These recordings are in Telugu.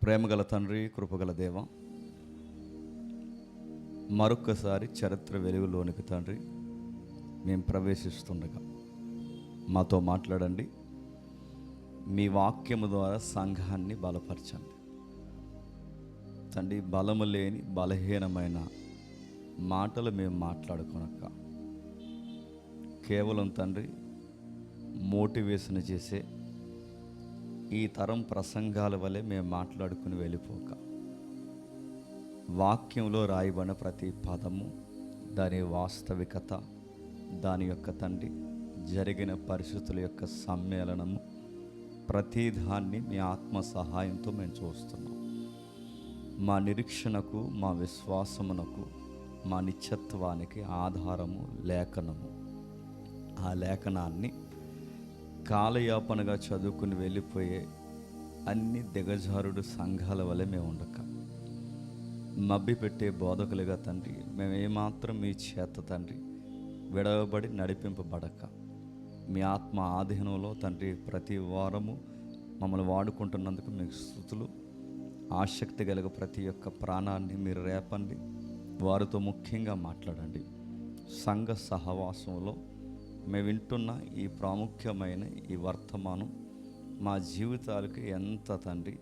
ప్రేమగల తండ్రి, కృపగల దేవ, మరొక్కసారి చరిత్ర వెలుగులోనికి తండ్రి మేము ప్రవేశిస్తుండగా మాతో మాట్లాడండి. మీ వాక్యము ద్వారా సంఘాన్ని బలపరచండి తండ్రి. బలము లేని బలహీనమైన మాటలు మేము మాట్లాడుకొనక కేవలం తండ్రి మోటివేషన్ చేసే ఈ తరం ప్రసంగాల వలె మేము మాట్లాడుకుని వెళ్ళిపోక, వాక్యంలో రాయబడిన ప్రతి పదము, దాని వాస్తవికత, దాని యొక్క తండ్రి జరిగిన పరిస్థితుల యొక్క సమ్మేళనము, ప్రతిదాన్ని మీ ఆత్మ సహాయంతో మేము చూస్తున్నాం. మా నిరీక్షణకు, మా విశ్వాసమునకు, మా నిత్యత్వానికి ఆధారము లేఖనము. ఆ లేఖనాన్ని కాలయాపనగా చదువుకుని వెళ్ళిపోయే అన్ని దిగజారుడు సంఘాల వలె మేము ఉండక, మబ్బి పెట్టే బోధకులుగా తండ్రి మేము ఏమాత్రం మీ చేత తండ్రి విడవబడి నడిపింపబడక, మీ ఆత్మ ఆధీనంలో తండ్రి ప్రతి వారము మమ్మల్ని వాడుకుంటున్నందుకు మీకు స్తుతులు. ఆసక్తి కలిగ ప్రతి ఒక్క ప్రాణాన్ని మీరు రేపండి. వారితో ముఖ్యంగా మాట్లాడండి. సంఘ సహవాసంలో మేము వింటున్న ఈ ప్రాముఖ్యమైన ఈ వర్తమానం మా జీవితాలకు ఎంత తండ్రి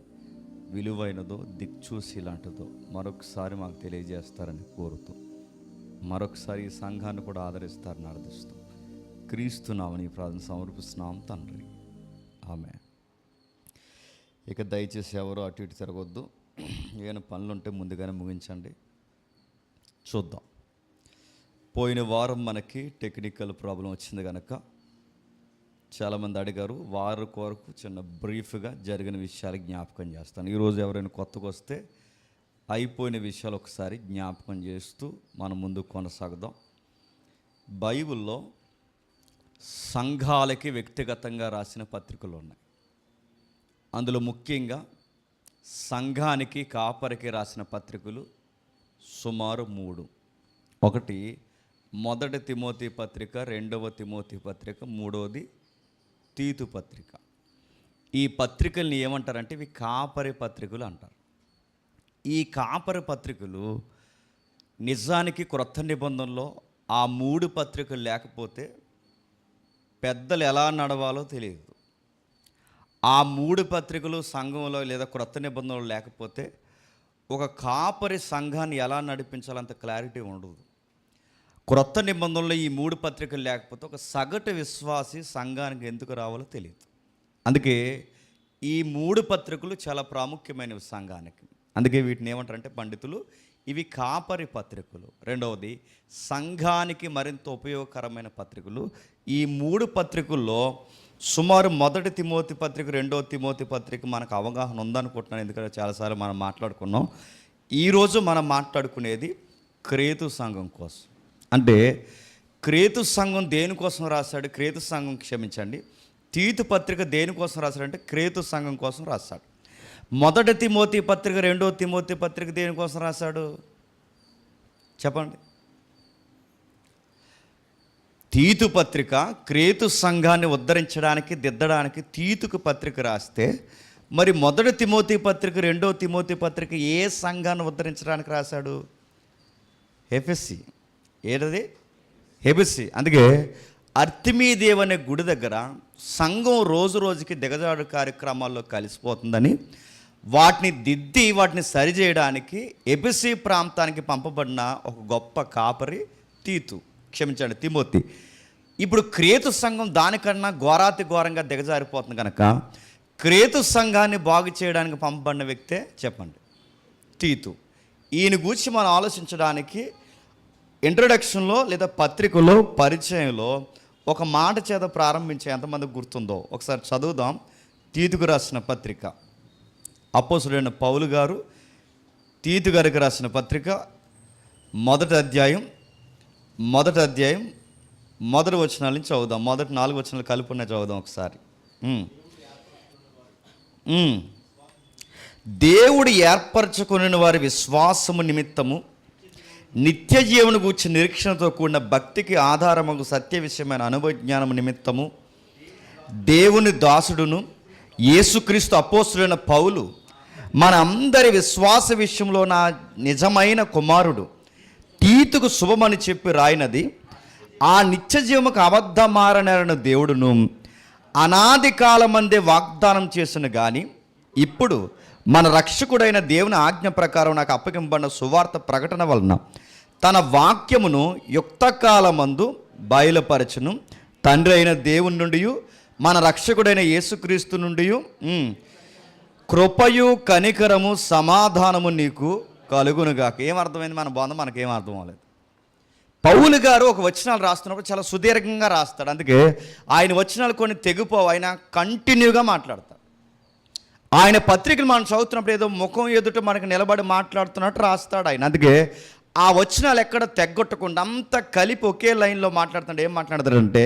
విలువైనదో, దిక్చూసి లాంటిదో మరొకసారి మాకు తెలియజేస్తారని కోరుతూ, మరొకసారి ఈ సంఘాన్ని కూడా ఆదరిస్తారని అర్థిస్తూ క్రీస్తునామని ప్రార్థన సమర్పిస్తున్నాం తండ్రి, ఆమేన్. ఇక దయచేసి ఎవరు అటు ఇటు తిరగొద్దు. ఏమైనా పనులుంటే ముందుగానే ముగించండి. చూద్దాం. పోయిన వారం మనకి టెక్నికల్ ప్రాబ్లం వచ్చింది కనుక చాలామంది అడిగారు. వారి కొరకు చిన్న బ్రీఫ్గా జరిగిన విషయాలు జ్ఞాపకం చేస్తాను. ఈరోజు ఎవరైనా కొత్తగా వస్తే అయిపోయిన విషయాలు ఒకసారి జ్ఞాపకం చేస్తూ మనం ముందుకు కొనసాగుదాం. బైబిల్లో సంఘాలకి వ్యక్తిగతంగా రాసిన పత్రికలు ఉన్నాయి. అందులో ముఖ్యంగా సంఘానికి, కాపరికి రాసిన పత్రికలు సుమారు 3. ఒకటి మొదటి తిమోతి పత్రిక, రెండవ తిమోతి పత్రిక, మూడవది తీతు పత్రిక. ఈ పత్రికల్ని ఏమంటారంటే ఇవి కాపరి పత్రికలు అంటారు. ఈ కాపరి పత్రికలు నిజానికి క్రొత్త నిబంధనలో ఆ 3 పత్రికలు లేకపోతే పెద్దలు ఎలా నడవాలో తెలియదు. ఆ 3 పత్రికలు సంఘంలో లేదా క్రొత్త నిబంధనలు లేకపోతే ఒక కాపరి సంఘాన్ని ఎలా నడిపించాలంత క్లారిటీ ఉండదు. క్రొత్త నిబంధనలో ఈ 3 పత్రికలు లేకపోతే ఒక సగటు విశ్వాసి సంఘానికి ఎందుకు రావాలో తెలియదు. అందుకే ఈ 3 పత్రికలు చాలా ప్రాముఖ్యమైనవి సంఘానికి. అందుకే వీటిని ఏమంటారంటే పండితులు ఇవి కాపరి పత్రికలు. రెండవది సంఘానికి మరింత ఉపయోగకరమైన పత్రికలు. ఈ 3 పత్రికల్లో సుమారు మొదటి తిమోతి పత్రిక, రెండవ తిమోతి పత్రిక మనకు అవగాహన ఉందనుకుంటున్నాను. ఎందుకంటే చాలాసార్లు మనం మాట్లాడుకున్నాం. ఈరోజు మనం మాట్లాడుకునేది క్రేతు సంఘం కోసం. అంటే క్రేతు సంఘం దేనికోసం రాశాడు? క్రేతు సంఘం క్షమించండి, తీతు పత్రిక దేనికోసం రాశాడంటే క్రేతు సంఘం కోసం రాశాడు. మొదటి తిమోతి పత్రిక, రెండవ తిమోతి పత్రిక దేనికోసం రాశాడు చెప్పండి? తీతు పత్రిక క్రేతు సంఘాన్ని ఉద్ధరించడానికి, దిద్దడానికి తీతుకు పత్రిక రాస్తే, మరి మొదటి తిమోతి పత్రిక, రెండవ తిమోతి పత్రిక ఏ సంఘాన్ని ఉద్ధరించడానికి రాశాడు? ఎఫెసీ. ఏదది? ఎఫెసీ. అందుకే అర్తిమీదేవ్ అనే గుడి దగ్గర సంఘం రోజు రోజుకి దిగజాడు కార్యక్రమాల్లో కలిసిపోతుందని వాటిని దిద్ది వాటిని సరిచేయడానికి ఎఫెసీ ప్రాంతానికి పంపబడిన ఒక గొప్ప కాపరి తిమోతి. ఇప్పుడు క్రేతు సంఘం దానికన్నా ఘోరాతి ఘోరంగా దిగజారిపోతుంది కనుక క్రేతు సంఘాన్ని బాగు చేయడానికి పంపబడిన వ్యక్తే చెప్పండి తీతు. ఈయన గురించి మనం ఆలోచించడానికి ఇంట్రడక్షన్లో లేదా పత్రికలో పరిచయంలో ఒక మాట చేత ప్రారంభించే ఎంతమందికి గుర్తుందో ఒకసారి చదువుదాం. తీతుకు రాసిన పత్రిక, అపోస్తలుడైన పౌలు గారు తీతు గారికి రాసిన పత్రిక మొదటి అధ్యాయం మొదటి వచనాల నుంచి చదువుదాం. మొదటి 4 వచనాలు కలుపునే చదువుదాం ఒకసారి. దేవుడు ఏర్పరచుకుని వారి విశ్వాసము నిమిత్తము నిత్య జీవన గూర్చి నిరీక్షణతో కూడిన భక్తికి ఆధారముకు సత్య విషయమైన అనుభవజ్ఞానము నిమిత్తము దేవుని దాసుడును యేసుక్రీస్తు అపోస్తలుడైన పౌలు మన అందరి విశ్వాస విషయంలో నా నిజమైన కుమారుడు తీతుకు శుభమని చెప్పి రాయినది, ఆ నిత్య జీవముకు అబద్ధమారనైన దేవుడును అనాది కాలమందే వాగ్దానం చేసిన గాని ఇప్పుడు మన రక్షకుడైన దేవుని ఆజ్ఞ ప్రకారం నాకు అప్పగింపబడిన సువార్త ప్రకటన వలన తన వాక్యమును యుక్తకాలమందు బయలుపరచును. తండ్రి అయిన దేవుని నుండి మన రక్షకుడైన యేసుక్రీస్తు నుండి కృపయు కనికరము సమాధానము నీకు కలుగునుగాక. ఏమర్థమైంది మన బోధ? మనకేం అర్థం అవ్వలేదు. పౌలు గారు ఒక వచనాలు రాస్తున్నప్పుడు చాలా సుదీర్ఘంగా రాస్తాడు. అందుకే ఆయన వచనాలు కొన్ని తెగిపోవు, ఆయన కంటిన్యూగా మాట్లాడతాడు. ఆయన పత్రికలు మనం చదువుతున్నప్పుడు ఏదో ముఖం ఎదుట మనకు నిలబడి మాట్లాడుతున్నట్టు రాస్తాడు ఆయన. అందుకే ఆ వచనాలు ఎక్కడ తెగ్గొట్టకుండా అంతా కలిపి ఒకే లైన్లో మాట్లాడుతుంటే ఏం మాట్లాడతాడంటే,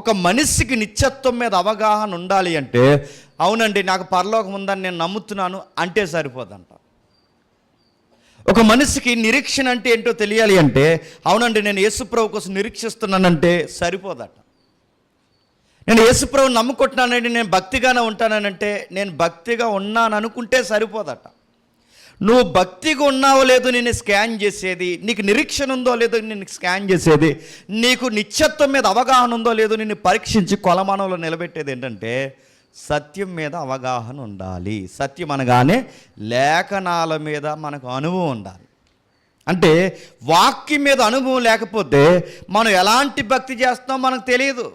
ఒక మనిషికి నిత్యత్వం మీద అవగాహన ఉండాలి అంటే, అవునండి నాకు పరలోకం ఉందని నేను నమ్ముతున్నాను అంటే సరిపోదంట. ఒక మనిషికి నిరీక్షణ అంటే ఏంటో తెలియాలి అంటే, అవునండి నేను యేసుప్రభు కోసం నిరీక్షిస్తున్నానంటే సరిపోదట. నేను యేసుప్రభుని నమ్ముకుంటున్నానండి, నేను భక్తిగానే ఉంటానంటే నేను భక్తిగా ఉన్నాను అనుకుంటే సరిపోదట. నువ్వు భక్తిగా ఉన్నావో లేదో నిన్ను స్కాన్ చేసేది, నీకు నిరీక్షణ ఉందో లేదో నిన్ను స్కాన్ చేసేది, నీకు నిత్యత్వం మీద అవగాహన ఉందో లేదో నిన్ను పరీక్షించి కొలమానంలో నిలబెట్టేది ఏంటంటే సత్యం మీద అవగాహన ఉండాలి. సత్యం అనగానే లేఖనాల మీద మనకు అనుభవం ఉండాలి. అంటే వాక్యం మీద అనుభవం లేకపోతే మనం ఎలాంటి భక్తి చేస్తామో మనకు తెలియదు.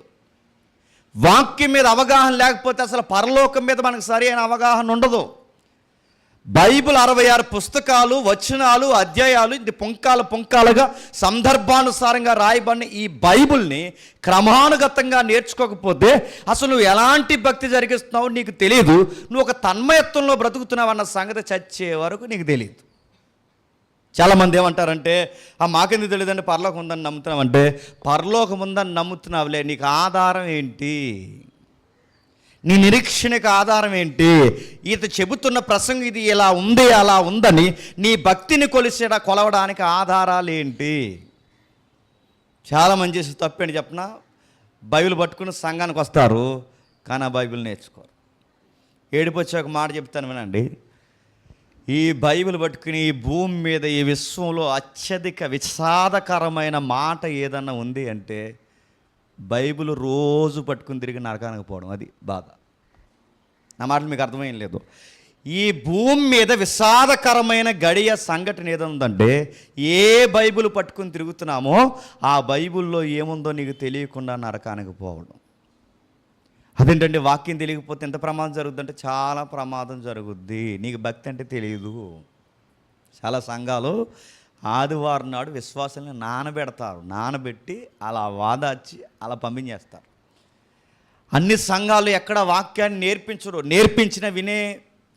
వాక్యం మీద అవగాహన లేకపోతే అసలు పరలోకం మీద మనకు సరైన అవగాహన ఉండదు. బైబిల్ 66 పుస్తకాలు, వచనాలు, అధ్యాయాలు, ఇది పుంకాలుగా సందర్భానుసారంగా రాయబడిన ఈ బైబిల్ని క్రమానుగతంగా నేర్చుకోకపోతే అసలు నువ్వు ఎలాంటి భక్తి జరిగిస్తున్నావో నీకు తెలియదు. నువ్వు ఒక తన్మయత్వంలో బ్రతుకుతున్నావు అన్న సంగతి చచ్చే వరకు నీకు తెలియదు. చాలామంది ఏమంటారంటే, మాకెందుకు తెలియదండి పరలోకం ఉందని నమ్ముతున్నామంటే, పరలోకం ఉందని నమ్ముతున్నావులే, నీకు ఆధారం ఏంటి? నీ నిరీక్షణకు ఆధారం ఏంటి? ఈత చెబుతున్న ప్రసంగం ఇది ఇలా ఉంది అలా ఉందని నీ భక్తిని కొలవడానికి ఆధారాలు ఏంటి? చాలామంది చేసి తప్పేంటి చెప్పిన, బైబిల్ పట్టుకుని సంఘానికి వస్తారు కానీ ఆ బైబిల్ నేర్చుకోరు. ఏడుపు వచ్చి ఒక మాట చెప్తాను వినండి. ఈ బైబిల్ పట్టుకుని ఈ భూమి మీద ఈ విశ్వంలో అత్యధిక విషాదకరమైన మాట ఏదన్నా ఉంది అంటే బైబిల్ రోజు పట్టుకుని తిరిగి నరకానికి పోవడం, అది బాధ. నా మాటలు మీకు అర్థమేం లేదు. ఈ భూమి మీద విషాదకరమైన గడియ సంఘటన ఏదంటే ఏ బైబిల్ పట్టుకుని తిరుగుతున్నామో ఆ బైబిల్లో ఏముందో నీకు తెలియకుండా నరకానికి పోవడం. అదేంటంటే వాక్యం తెలియకపోతే ఎంత ప్రమాదం జరుగుద్దంటే చాలా ప్రమాదం జరుగుద్ది. నీకు భక్తి అంటే తెలియదు. చాలా సంఘాలు ఆదివారం నాడు విశ్వాసాలను నానబెడతారు, నానబెట్టి అలా వాదాచి అలా పంపించేస్తారు. అన్ని సంఘాలు ఎక్కడ వాక్యాన్ని నేర్పించరు, నేర్పించిన వినే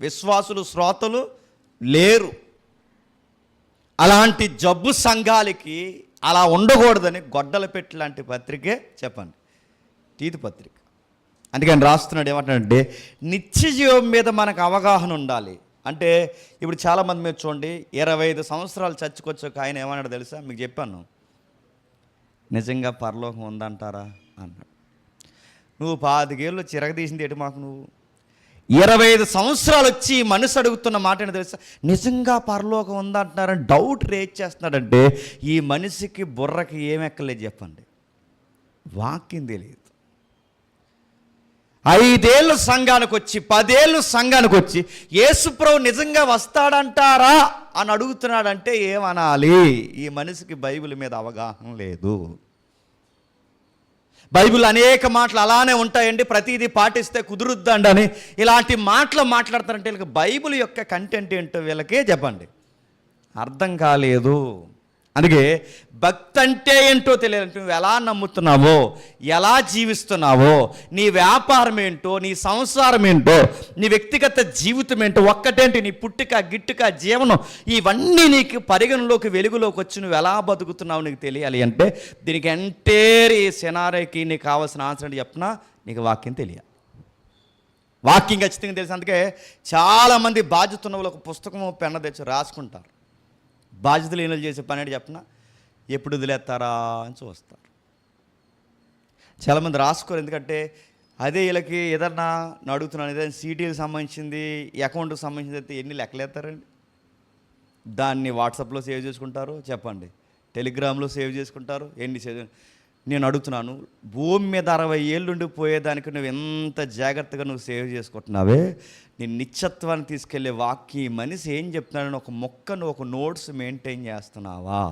విశ్వాసులు శ్రోతలు లేరు. అలాంటి జబ్బు సంఘాలకి అలా ఉండకూడదని గొడ్డల పెట్టి లాంటి పత్రికే చెప్పండి, తీతు పత్రిక. అందుకని రాస్తున్నాడు ఏమంటాడంటే నిత్య జీవం మీద మనకు అవగాహన ఉండాలి. అంటే ఇప్పుడు చాలామంది మీరు చూడండి, 25 సంవత్సరాలు చచ్చుకొచ్చాక ఆయన ఏమన్నాడు తెలుసా? మీకు చెప్పాను, నిజంగా పరలోకం ఉందంటారా అన్నాడు. నువ్వు 25 ఏళ్ళు చిరగదీసింది ఏంటి మాకు? నువ్వు 25 సంవత్సరాలు వచ్చి మనసు అడుగుతున్న మాట ఏంటో తెలుసా? నిజంగా పరలోకం ఉందంటున్నారని డౌట్ రేజ్ చేస్తున్నాడంటే ఈ మనిషికి బుర్రకి ఏమెక్కలేదు చెప్పండి, వాక్యం తెలియదు. 5 ఏళ్ళు సంఘానికి వచ్చి 10 ఏళ్ళు సంఘానికి వచ్చి యేసుప్రభు నిజంగా వస్తాడంటారా అని అడుగుతున్నాడంటే ఏమనాలి? ఈ మనిషికి బైబిల్ మీద అవగాహన లేదు. బైబిల్ అనేక మాటలు అలానే ఉంటాయండి, ప్రతిదీ పాటిస్తే కుదురుద్దండి అని ఇలాంటి మాటలు మాట్లాడతారంటే వీళ్ళకి బైబిల్ యొక్క కంటెంట్ ఏంటో వీళ్ళకే చెప్పండి అర్థం కాలేదు. అందుకే భక్తి అంటే ఏంటో తెలియదు. నువ్వు ఎలా నమ్ముతున్నావో, ఎలా జీవిస్తున్నావో, నీ వ్యాపారం ఏంటో, నీ సంసారం ఏంటో, నీ వ్యక్తిగత జీవితం ఏంటో, ఒక్కటేంటి నీ పుట్టిక గిట్టుక జీవనం, ఇవన్నీ నీకు పరిగణలోకి వెలుగులోకి వచ్చి నువ్వు ఎలా బతుకుతున్నావు నీకు తెలియాలి అంటే దీనికి ఎంటైర్ ఈ సినారీకి నీకు కావాల్సిన ఆన్సర్ చెప్పినా నీకు వాక్యం తెలియాలి. వాక్యం ఖచ్చితంగా తెలుసు. అందుకే చాలామంది బాధ్యత ఉన్న వాళ్ళు ఒక పుస్తకం పెన్న తెచ్చి రాసుకుంటారు. బాధ్యతలు ఈయనలు చేసే పని ఏంటి చెప్పిన, ఎప్పుడు వదిలేస్తారా అని చూస్తారు. చాలామంది రాసుకోరు, ఎందుకంటే అదే వీళ్ళకి ఏదన్నా అడుగుతున్నాను, ఏదైనా సీటీలకు సంబంధించింది, అకౌంట్కి సంబంధించింది అయితే ఎన్ని లెక్కలేస్తారండి? దాన్ని వాట్సాప్లో సేవ్ చేసుకుంటారు చెప్పండి, టెలిగ్రామ్లో సేవ్ చేసుకుంటారు, ఎన్ని సేవ్. నేను అడుగుతున్నాను, భూమి మీద 60 ఏళ్ళుండి పోయేదానికి నువ్వు ఎంత జాగ్రత్తగా నువ్వు సేవ్ చేసుకుంటున్నావే, నీ నిత్యత్వాన్ని తీసుకెళ్లే వాక్య మనిషి ఏం చెప్తున్నాడని ఒక మొక్కను ఒక నోట్స్ మెయింటైన్ చేస్తున్నావా?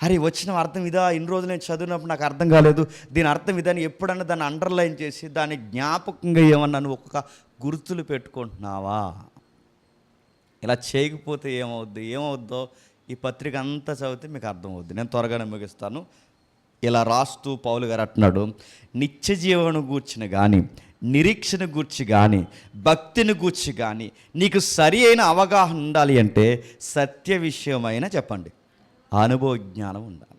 అరే వచ్చిన అర్థం ఇదా, ఇన్ని రోజులు నేను చదివినప్పుడు నాకు అర్థం కాలేదు, దీని అర్థం ఇదని ఎప్పుడన్నా దాన్ని అండర్లైన్ చేసి దాన్ని జ్ఞాపకంగా ఏమన్నా నువ్వు ఒక గుర్తులు పెట్టుకుంటున్నావా? ఇలా చేయకపోతే ఏమవుద్దో ఈ పత్రిక అంతా చదివితే మీకు అర్థమవుద్ది. నేను త్వరగానే ముగిస్తాను. ఇలా రాస్తూ పౌలు గారు అంటున్నాడు, నిత్య జీవను గూర్చిన కానీ, నిరీక్షణ గూర్చి కానీ, భక్తిని గూర్చి కానీ నీకు సరి అయిన అవగాహన ఉండాలి అంటే సత్య విషయమైన చెప్పండి అనుభవ జ్ఞానం ఉండాలి.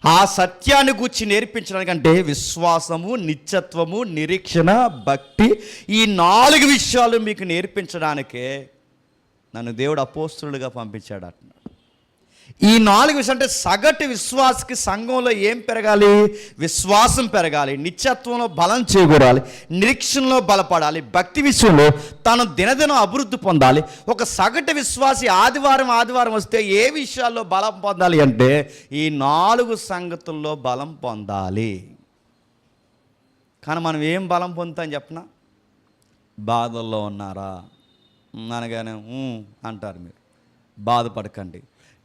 ఆ సత్యాన్ని గూర్చి నేర్పించడానికంటే విశ్వాసము, నిత్యత్వము, నిరీక్షణ, భక్తి, ఈ 4 విషయాలు మీకు నేర్పించడానికే నన్ను దేవుడు అపోస్తలుడిగా పంపించాడు అంటున్నాడు. ఈ 4 విషయాలు అంటే సగటు విశ్వాసకి సంఘంలో ఏం పెరగాలి? విశ్వాసం పెరగాలి, నిత్యత్వంలో బలం చేకూరాలి, నిరీక్షణలో బలపడాలి, భక్తి విషయంలో తను దినదినం అభివృద్ధి పొందాలి. ఒక సగటు విశ్వాసి ఆదివారం వస్తే ఏ విషయాల్లో బలం పొందాలి అంటే ఈ 4 సంగతుల్లో బలం పొందాలి. కానీ మనం ఏం బలం పొందుతాం చెప్పనా? బాధల్లో ఉన్నారా అనగానే అంటారు. మీరు బాధపడకండి,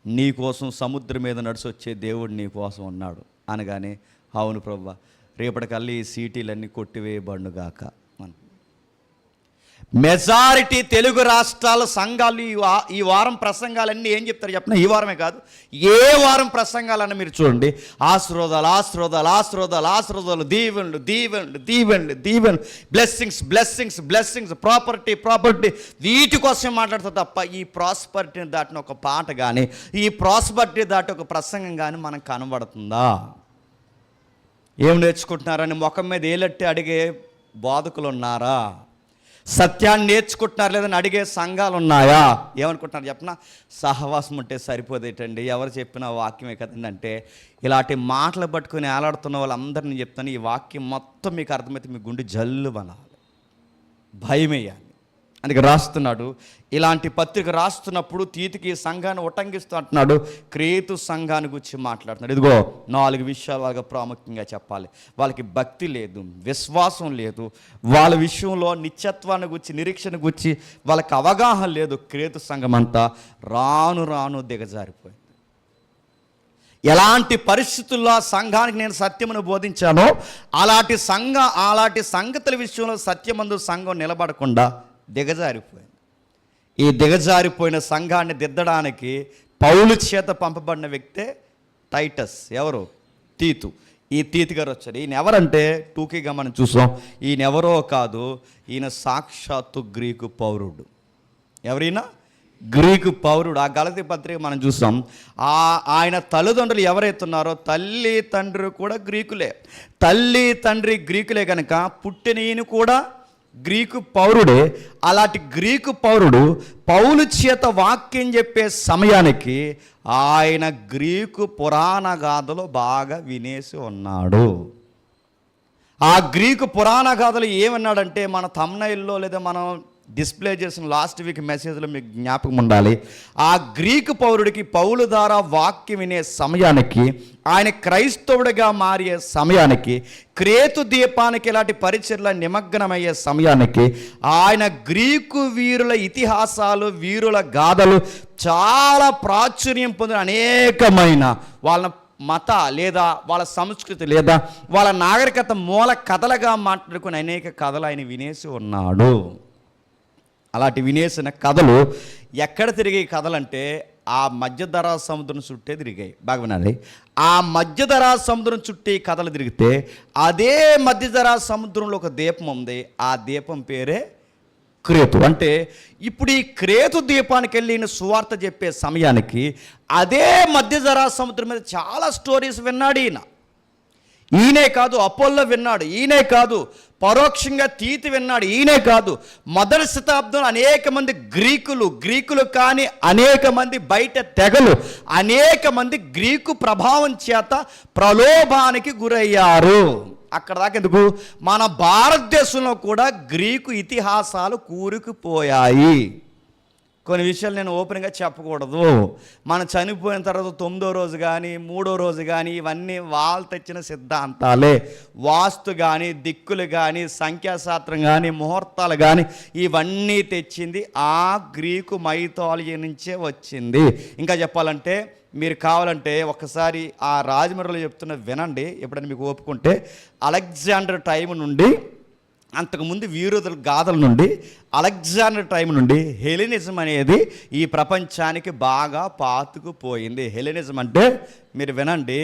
నీ కోసం సముద్రం మీద నడిచి వచ్చే దేవుడు నీ కోసం ఉన్నాడు అనగానే అవును ప్రభువా, రేపటికల్లా ఈ సీటీలన్నీ కొట్టివేయబడుగాక. మెజారిటీ తెలుగు రాష్ట్రాల సంఘాలు ఈ వారం ప్రసంగాలన్నీ ఏం చెప్తారు చెప్పిన? ఈ వారమే కాదు, ఏ వారం ప్రసంగాలన్నా మీరు చూడండి, ఆశీర్వాదాలు, దీవెనలు, బ్లెస్సింగ్స్, ప్రాపర్టీ, వీటి కోసం మాట్లాడుతుంది తప్ప ఈ ప్రాస్పరిటీని దాటిన ఒక పాట కానీ, ఈ ప్రాస్పరిటీ దాటి ఒక ప్రసంగం కానీ మనకు కనబడుతుందా? ఏం నేర్చుకుంటున్నారని ముఖం మీద ఏలెట్టి అడిగే బోధకులు ఉన్నారా? సత్యాన్ని నేర్చుకుంటున్నారు లేదని అడిగే సంఘాలు ఉన్నాయా? ఏమనుకుంటున్నారు చెప్పనా? సహవాసం ఉంటే సరిపోదేటండి, ఎవరు చెప్పిన వాక్యమే కదండి అంటే, ఇలాంటి మాటలు పట్టుకుని ఏలాడుతున్న వాళ్ళందరినీ చెప్తాను, ఈ వాక్యం మొత్తం మీకు అర్థమైతే మీ గుండె జల్లు బనాలి, భయమేయాలి. అందుకే రాస్తున్నాడు, ఇలాంటి పత్రిక రాస్తున్నప్పుడు తీతుకి సంఘాన్ని ఉటంకిస్తూ అంటున్నాడు, క్రేతు సంఘాన్ని గురించి మాట్లాడుతున్నాడు. ఇదిగో 4 విషయాలు వాళ్ళకి ప్రాముఖ్యంగా చెప్పాలి. వాళ్ళకి భక్తి లేదు, విశ్వాసం లేదు, వాళ్ళ విషయంలో నిత్యత్వాన్ని గురించి, నిరీక్షణ గురించి వాళ్ళకి అవగాహన లేదు. క్రేతు సంఘం అంతా రాను దిగజారిపోయింది. ఎలాంటి పరిస్థితుల్లో సంఘానికి నేను సత్యమును బోధించానో అలాంటి సంగతుల విషయంలో సత్యమందు సంఘం నిలబడకుండా దిగజారిపోయింది. ఈ దిగజారిపోయిన సంఘాన్ని దిద్దడానికి పౌలు చేత పంపబడిన వ్యక్తే టైటస్. ఎవరు? తీతు. ఈ తీతు గారు వచ్చారు. ఈయన ఎవరంటే టూకీగా మనం చూసాం, ఈయన ఎవరో కాదు, ఈయన సాక్షాత్తు గ్రీకు పౌరుడు. ఎవరైనా గ్రీకు పౌరుడు. ఆ గలతీ పత్రిక మనం చూసాం, ఆయన తల్లిదండ్రులు ఎవరైతే ఉన్నారో తల్లి తండ్రి కూడా గ్రీకులే. తల్లి తండ్రి గ్రీకులే కనుక పుట్టిన ఈయన కూడా గ్రీకు పౌరుడే. అలాంటి గ్రీకు పౌరుడు పౌలు చేత వాక్యం చెప్పే సమయానికి ఆయన గ్రీకు పురాణ గాథలు బాగా వినేసి ఉన్నాడు. ఆ గ్రీకు పురాణ గాథలు ఏమన్నాడంటే, మన థంబ్నెయిల్లో లేదా మనం డిస్ప్లే చేసిన లాస్ట్ వీక్ మెసేజ్లో మీకు జ్ఞాపకం ఉండాలి, ఆ గ్రీకు పౌరుడికి పౌలు ద్వారా వాక్యం వినే సమయానికి, ఆయన క్రైస్తవుడిగా మారే సమయానికి, క్రేతు దీపానికి ఇలాంటి పరిచర్ల నిమగ్నమయ్యే సమయానికి ఆయన గ్రీకు వీరుల ఇతిహాసాలు, వీరుల గాథలు చాలా ప్రాచుర్యం పొందిన అనేకమైన వాళ్ళ మత లేదా వాళ్ళ సంస్కృతి లేదా వాళ్ళ నాగరికత మూల కథలుగా మాట్లాడుకుని అనేక కథలు ఆయన వినేసి ఉన్నాడు. అలాంటి వినేసిన కథలు ఎక్కడ తిరిగాయి కథలంటే ఆ మధ్యధరా సముద్రం చుట్టే తిరిగాయి. బాగా వినాలి, ఆ మధ్యధరా సముద్రం చుట్టే కథలు తిరిగితే అదే మధ్యధరా సముద్రంలో ఒక దీపం ఉంది, ఆ దీపం పేరే క్రేతు. అంటే ఇప్పుడు ఈ క్రేతు దీపానికి వెళ్ళి ఈయన సువార్త చెప్పే సమయానికి అదే మధ్యధరా సముద్రం మీద చాలా స్టోరీస్ విన్నాడు ఈయన. ఈయనే కాదు, అపోల్లో విన్నాడు, ఈయనే కాదు, పరోక్షంగా తీతు విన్నాడు, ఈయనే కాదు, మొదటి శతాబ్దంలో అనేక మంది గ్రీకులు కానీ అనేక మంది బయట తెగలు, అనేక మంది గ్రీకు ప్రభావం చేత ప్రలోభానికి గురయ్యారు. అక్కడ దాకా ఎందుకు, మన భారతదేశంలో కూడా గ్రీకు ఇతిహాసాలు కూరుకుపోయాయి. కొన్ని విషయాలు నేను ఓపెన్గా చెప్పకూడదు. మనం చనిపోయిన తర్వాత 9వ రోజు కానీ 3వ రోజు కానీ ఇవన్నీ వాళ్ళు తెచ్చిన సిద్ధాంతాలే. వాస్తు కానీ, దిక్కులు కానీ, సంఖ్యాశాస్త్రం కానీ, ముహూర్తాలు కానీ ఇవన్నీ తెచ్చింది ఆ గ్రీకు మైథాలజీ నుంచే వచ్చింది. ఇంకా చెప్పాలంటే మీరు కావాలంటే ఒకసారి ఆ రాజమండ్రిలో చెప్తున్న వినండి, ఎప్పుడైనా మీకు ఓపుకుంటే. అలెగ్జాండర్ టైం నుండి, అంతకుముందు వీరుల గాథల నుండి, అలెగ్జాండర్ టైం నుండి హెలెనిజం అనేది ఈ ప్రపంచానికి బాగా పాతుకుపోయింది. హెలెనిజం అంటే మీరు వినండి,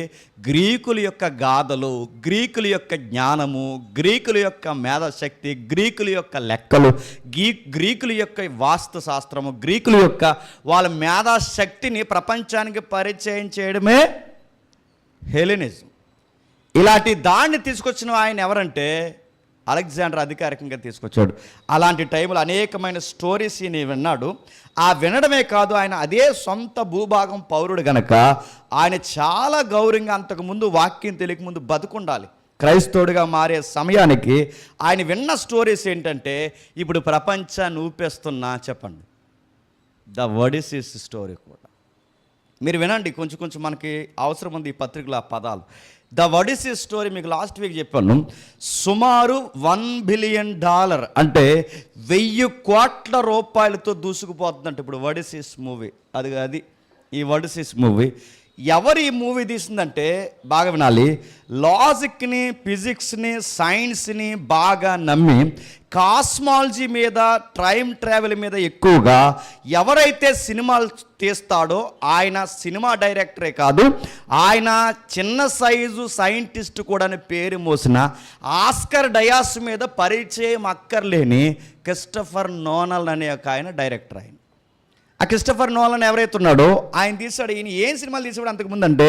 గ్రీకుల యొక్క గాథలు, గ్రీకుల యొక్క జ్ఞానము, గ్రీకుల యొక్క మేధాశక్తి, గ్రీకుల యొక్క లెక్కలు, గ్రీకుల యొక్క వాస్తు శాస్త్రము, గ్రీకుల యొక్క వాళ్ళ మేధాశక్తిని ప్రపంచానికి పరిచయం చేయడమే హెలెనిజం. ఇలాంటి దాన్ని తీసుకొచ్చిన ఆయన ఎవరంటే అలెగ్జాండర్ అధికారికంగా తీసుకొచ్చాడు. అలాంటి టైంలో అనేకమైన స్టోరీస్ ఈయన విన్నాడు. ఆ వినడమే కాదు, ఆయన అదే సొంత భూభాగం పౌరుడు గనక ఆయన చాలా గౌరవంగా అంతకుముందు వాక్యం తెలియకముందు బతుకుండాలి. క్రైస్తవుడిగా మారే సమయానికి ఆయన విన్న స్టోరీస్ ఏంటంటే ఇప్పుడు ప్రపంచాన్ని ఊపేస్తున్నా చెప్పండి ద ఒడిసిస్ స్టోరీ కూడా మీరు వినండి. కొంచెం మనకి అవసరం ఉంది ఈ పత్రికలో ఆ పదాలు. ద ఒడిసిస్ స్టోరీ మీకు లాస్ట్ వీక్ చెప్పాను. సుమారు $1 బిలియన్ అంటే 1000 కోట్ల రూపాయలతో దూసుకుపోతుందంట ఇప్పుడు ఒడిసిస్ మూవీ. అది ఈ ఒడిసిస్ మూవీ. ఎవరు ఈ మూవీ తీసిందంటే బాగా వినాలి, లాజిక్ని, ఫిజిక్స్ని, సైన్స్ని బాగా నమ్మి కాస్మాలజీ మీద, టైం ట్రావెల్ మీద ఎక్కువగా ఎవరైతే సినిమాలు తీస్తాడో ఆయన సినిమా డైరెక్టరే కాదు, ఆయన చిన్న సైజు సైంటిస్ట్ కూడా పేరు మోసిన ఆస్కర్ డయాస్ మీద పరిచయం అక్కర్లేని క్రిస్టఫర్ నోలన్ అనే ఒక ఆయన డైరెక్టర్. ఆయన ఆ క్రిస్టఫర్ నోలన్ ఎవరైతే ఉన్నాడో ఆయన తీసాడు. ఈయన ఏం సినిమాలు తీసాడు అంతకుముందు అంటే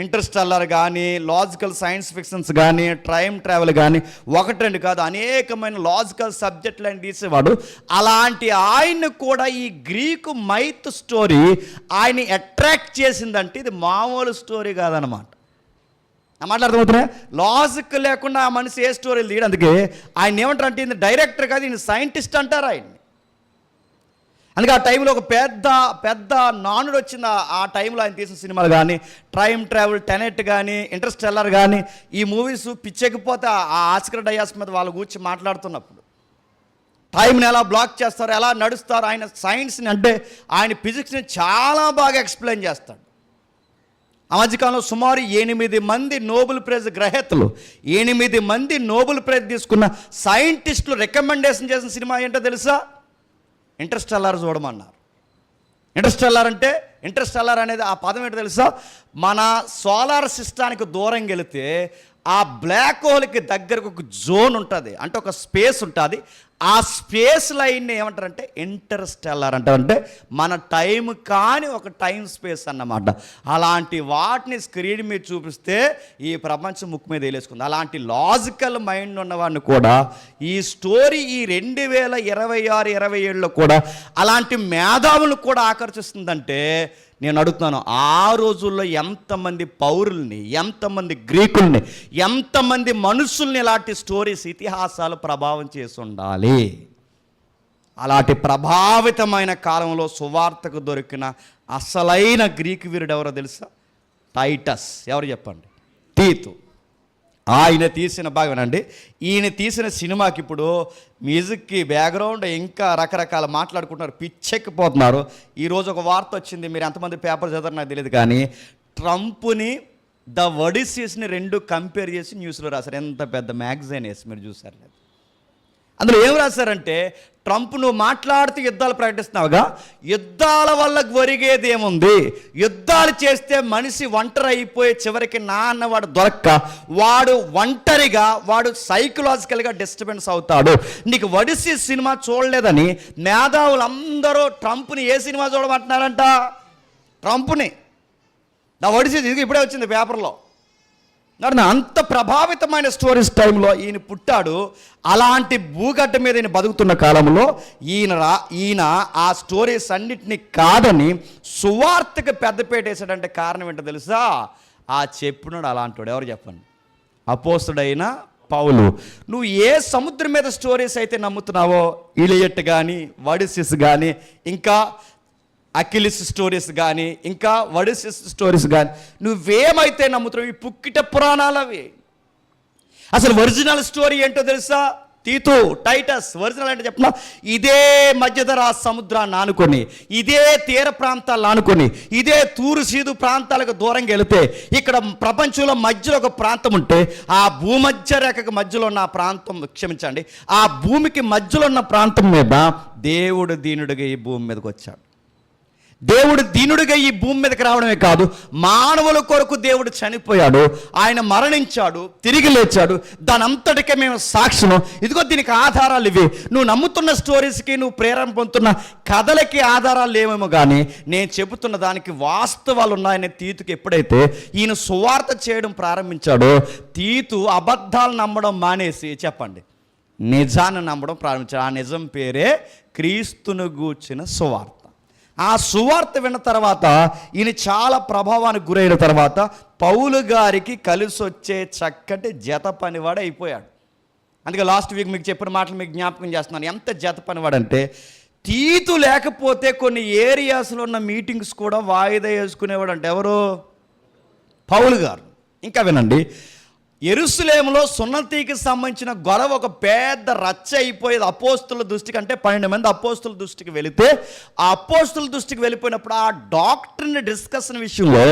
ఇంటర్స్టెల్లార్ కానీ, లాజికల్ సైన్స్ ఫిక్షన్స్ కానీ, టైం ట్రావెల్ కానీ, 1-2 కాదు అనేకమైన లాజికల్ సబ్జెక్టులు ఆయన తీసేవాడు. అలాంటి ఆయన్ని కూడా ఈ గ్రీకు మైత్ స్టోరీ ఆయన్ని అట్రాక్ట్ చేసిందంటే ఇది మామూలు స్టోరీ కాదనమాట. మాట్లాడుతున్నా లాజిక్ లేకుండా ఆ మనిషి ఏ స్టోరీలు తీయడం. అందుకే ఆయన ఏమంటారు అంటే ఇది డైరెక్టర్ కాదు, ఈయన సైంటిస్ట్ అంటారు ఆయన్ని. అందుకే ఆ టైంలో ఒక పెద్ద నానుడు వచ్చింది. ఆ టైంలో ఆయన తీసిన సినిమాలు కానీ, టైం ట్రావెల్, టెనెట్ కానీ, ఇంటర్స్టెల్లార్ కానీ, ఈ మూవీస్ పిచ్చెక్కిపోతే ఆ ఆస్కర్ డయాస్ మీద వాళ్ళ గురించి మాట్లాడుతున్నప్పుడు టైంని ఎలా బ్లాక్ చేస్తారు, ఎలా నడుస్తారు, ఆయన సైన్స్ని అంటే ఆయన ఫిజిక్స్ని చాలా బాగా ఎక్స్ప్లెయిన్ చేస్తాడు. ఆ మధ్యకాలంలో సుమారు 8 మంది నోబెల్ ప్రైజ్ గ్రహీతలు, 8 మంది నోబెల్ ప్రైజ్ తీసుకున్న సైంటిస్టులు రికమెండేషన్ చేసిన సినిమా ఏంటో తెలుసా? ఇంటర్స్టెల్లార్ చూడమన్నారు. ఇంటర్స్టెల్లార్ అనేది ఆ పదం ఏంటో తెలుసా? మన సోలార్ సిస్టానికి దూరం వెళితే ఆ బ్లాక్ హోల్కి దగ్గరకు ఒక జోన్ ఉంటుంది, అంటే ఒక స్పేస్ ఉంటుంది. ఆ స్పేస్ లైన్ని ఏమంటారంటే ఇంటర్స్టెల్లార్ అంటారంటే మన టైం కానీ ఒక టైం స్పేస్ అన్నమాట. అలాంటి వాటిని స్క్రీన్ మీద చూపిస్తే ఈ ప్రపంచం ముక్కు మీద వేలేసుకుంది. అలాంటి లాజికల్ మైండ్ ఉన్నవాడిని కూడా ఈ స్టోరీ ఈ 2026-27లో కూడా అలాంటి మేధావులను కూడా ఆకర్షిస్తుందంటే నేను అడుగుతున్నాను, ఆ రోజుల్లో ఎంతమంది పౌరుల్ని, ఎంతమంది గ్రీకుల్ని, ఎంతమంది మనుషుల్ని ఇలాంటి స్టోరీస్, ఇతిహాసాలు ప్రభావం చేసి ఉండాలి. అలాంటి ప్రభావితమైన కాలంలో సువార్తకు దొరికిన అసలైన గ్రీకు వీరుడు ఎవరో తెలుసా? టైటస్. ఎవరు చెప్పండి? తీతు. ఆయన తీసిన బాగా వినండి, ఈయన తీసిన సినిమాకి ఇప్పుడు మ్యూజిక్కి బ్యాక్గ్రౌండ్ ఇంకా రకరకాల మాట్లాడుకుంటున్నారు, పిచ్చెక్కిపోతున్నారు. ఈరోజు ఒక వార్త వచ్చింది, మీరు ఎంతమంది పేపర్ చదవరు నాకు తెలియదు కానీ ట్రంప్ని ద ఒడిసిస్ని 2 కంపేర్ చేసి న్యూస్లో రాశారు. ఎంత పెద్ద మ్యాగజైన్ వేసి మీరు చూసారు లేదు. అందులో ఏం రాశారంటే ట్రంప్ నువ్వు మాట్లాడుతూ యుద్ధాలు ప్రకటిస్తున్నావుగా, యుద్ధాల వల్ల ఒరిగేది ఏముంది? యుద్ధాలు చేస్తే మనిషి ఒంటరి అయిపోయి చివరికి నా అన్నవాడు దొరక్క వాడు ఒంటరిగా వాడు సైకలాజికల్గా డిస్టర్బెన్స్ అవుతాడు. నీకు ఒడిసి సినిమా చూడలేదని మేధావులందరూ ట్రంప్ని ఏ సినిమా చూడమంటున్నారంట? ట్రంప్ని. నా ఒడిసి ఇది ఇప్పుడే వచ్చింది పేపర్లో. అంత ప్రభావితమైన స్టోరీస్ టైంలో ఈయన పుట్టాడు. అలాంటి భూగడ్డ మీద ఈయన బతుకుతున్న కాలంలో ఈయన ఆ స్టోరీస్ అన్నిటినీ కాదని సువార్తకు పెద్దపేట వేసాడంటే కారణం ఏంటో తెలుసా? ఆ చెప్పినాడు అలాంటి వాడు. ఎవరు చెప్పండి? అపోస్తుడైన పౌలు. నువ్వు ఏ సముద్రం మీద స్టోరీస్ అయితే నమ్ముతున్నావో, ఇలియట్ కానీ, వడిసిస్ కానీ, ఇంకా అకిలిస్ స్టోరీస్ కానీ, ఇంకా వడిసిస్ స్టోరీస్ కానీ, నువ్వేమైతే నమ్ముతున్నావు ఈ పుక్కిట పురాణాలు అవి. అసలు ఒరిజినల్ స్టోరీ ఏంటో తెలుసా? తీతు, టైటస్. ఒరిజినల్ అంటే చెప్పిన ఇదే మధ్యధరా సముద్రాన్ని ఆనుకొని, ఇదే తీర ప్రాంతాలను ఆనుకొని, ఇదే తూరు సీదు ప్రాంతాలకు దూరంగా వెళితే ఇక్కడ ప్రపంచంలో మధ్యలో ఒక ప్రాంతం ఉంటే, ఆ భూమధ్య రేఖకు మధ్యలో ఉన్న ఆ ప్రాంతం, క్షమించండి, ఆ భూమికి మధ్యలో ఉన్న ప్రాంతం మీద దేవుడు దీనుడిగా ఈ భూమి మీదకి వచ్చాడు. దేవుడు దీనుడిగా ఈ భూమి మీదకి రావడమే కాదు, మానవుల కొరకు దేవుడు చనిపోయాడు, ఆయన మరణించాడు, తిరిగి లేచాడు. దాని అంతటికే మేము సాక్ష్యం. ఇదిగో దీనికి ఆధారాలు ఇవి. నువ్వు నమ్ముతున్న స్టోరీస్కి, నువ్వు ప్రేరణ పొందుతున్న కథలకి ఆధారాలు లేవేమో కానీ, నేను చెబుతున్న దానికి వాస్తవాలు ఉన్నాయని తీతుకి ఎప్పుడైతే ఈయన సువార్త చేయడం ప్రారంభించాడో, తీతు అబద్ధాలు నమ్మడం మానేసి, చెప్పండి, నిజాన్ని నమ్మడం ప్రారంభించాడు. ఆ నిజం పేరే క్రీస్తును గూర్చిన సువార్త. ఆ సువార్త విన్న తర్వాత ఈయన చాలా ప్రభావానికి గురైన తర్వాత పౌలు గారికి కలిసి వచ్చే చక్కటి జత పనివాడు అయిపోయాడు. అందుకే లాస్ట్ వీక్ మీకు చెప్పిన మాటలు మీకు జ్ఞాపకం చేస్తున్నాను. ఎంత జత పనివాడంటే, తీతు లేకపోతే కొన్ని ఏరియాస్లో ఉన్న మీటింగ్స్ కూడా వాయిదా వేసుకునేవాడు. అంటే ఎవరు? పౌలు గారు. ఇంకా వినండి, యెరూషలేములో సున్నతికి సంబంధించిన గొడవ ఒక పెద్ద రచ్చ అయిపోయేది అపోస్తుల దృష్టికి. అంటే 12 మంది అపోస్తుల దృష్టికి వెళితే, ఆ అపోస్తుల దృష్టికి వెళ్ళిపోయినప్పుడు ఆ డాక్టర్ని డిస్కషన్ విషయంలో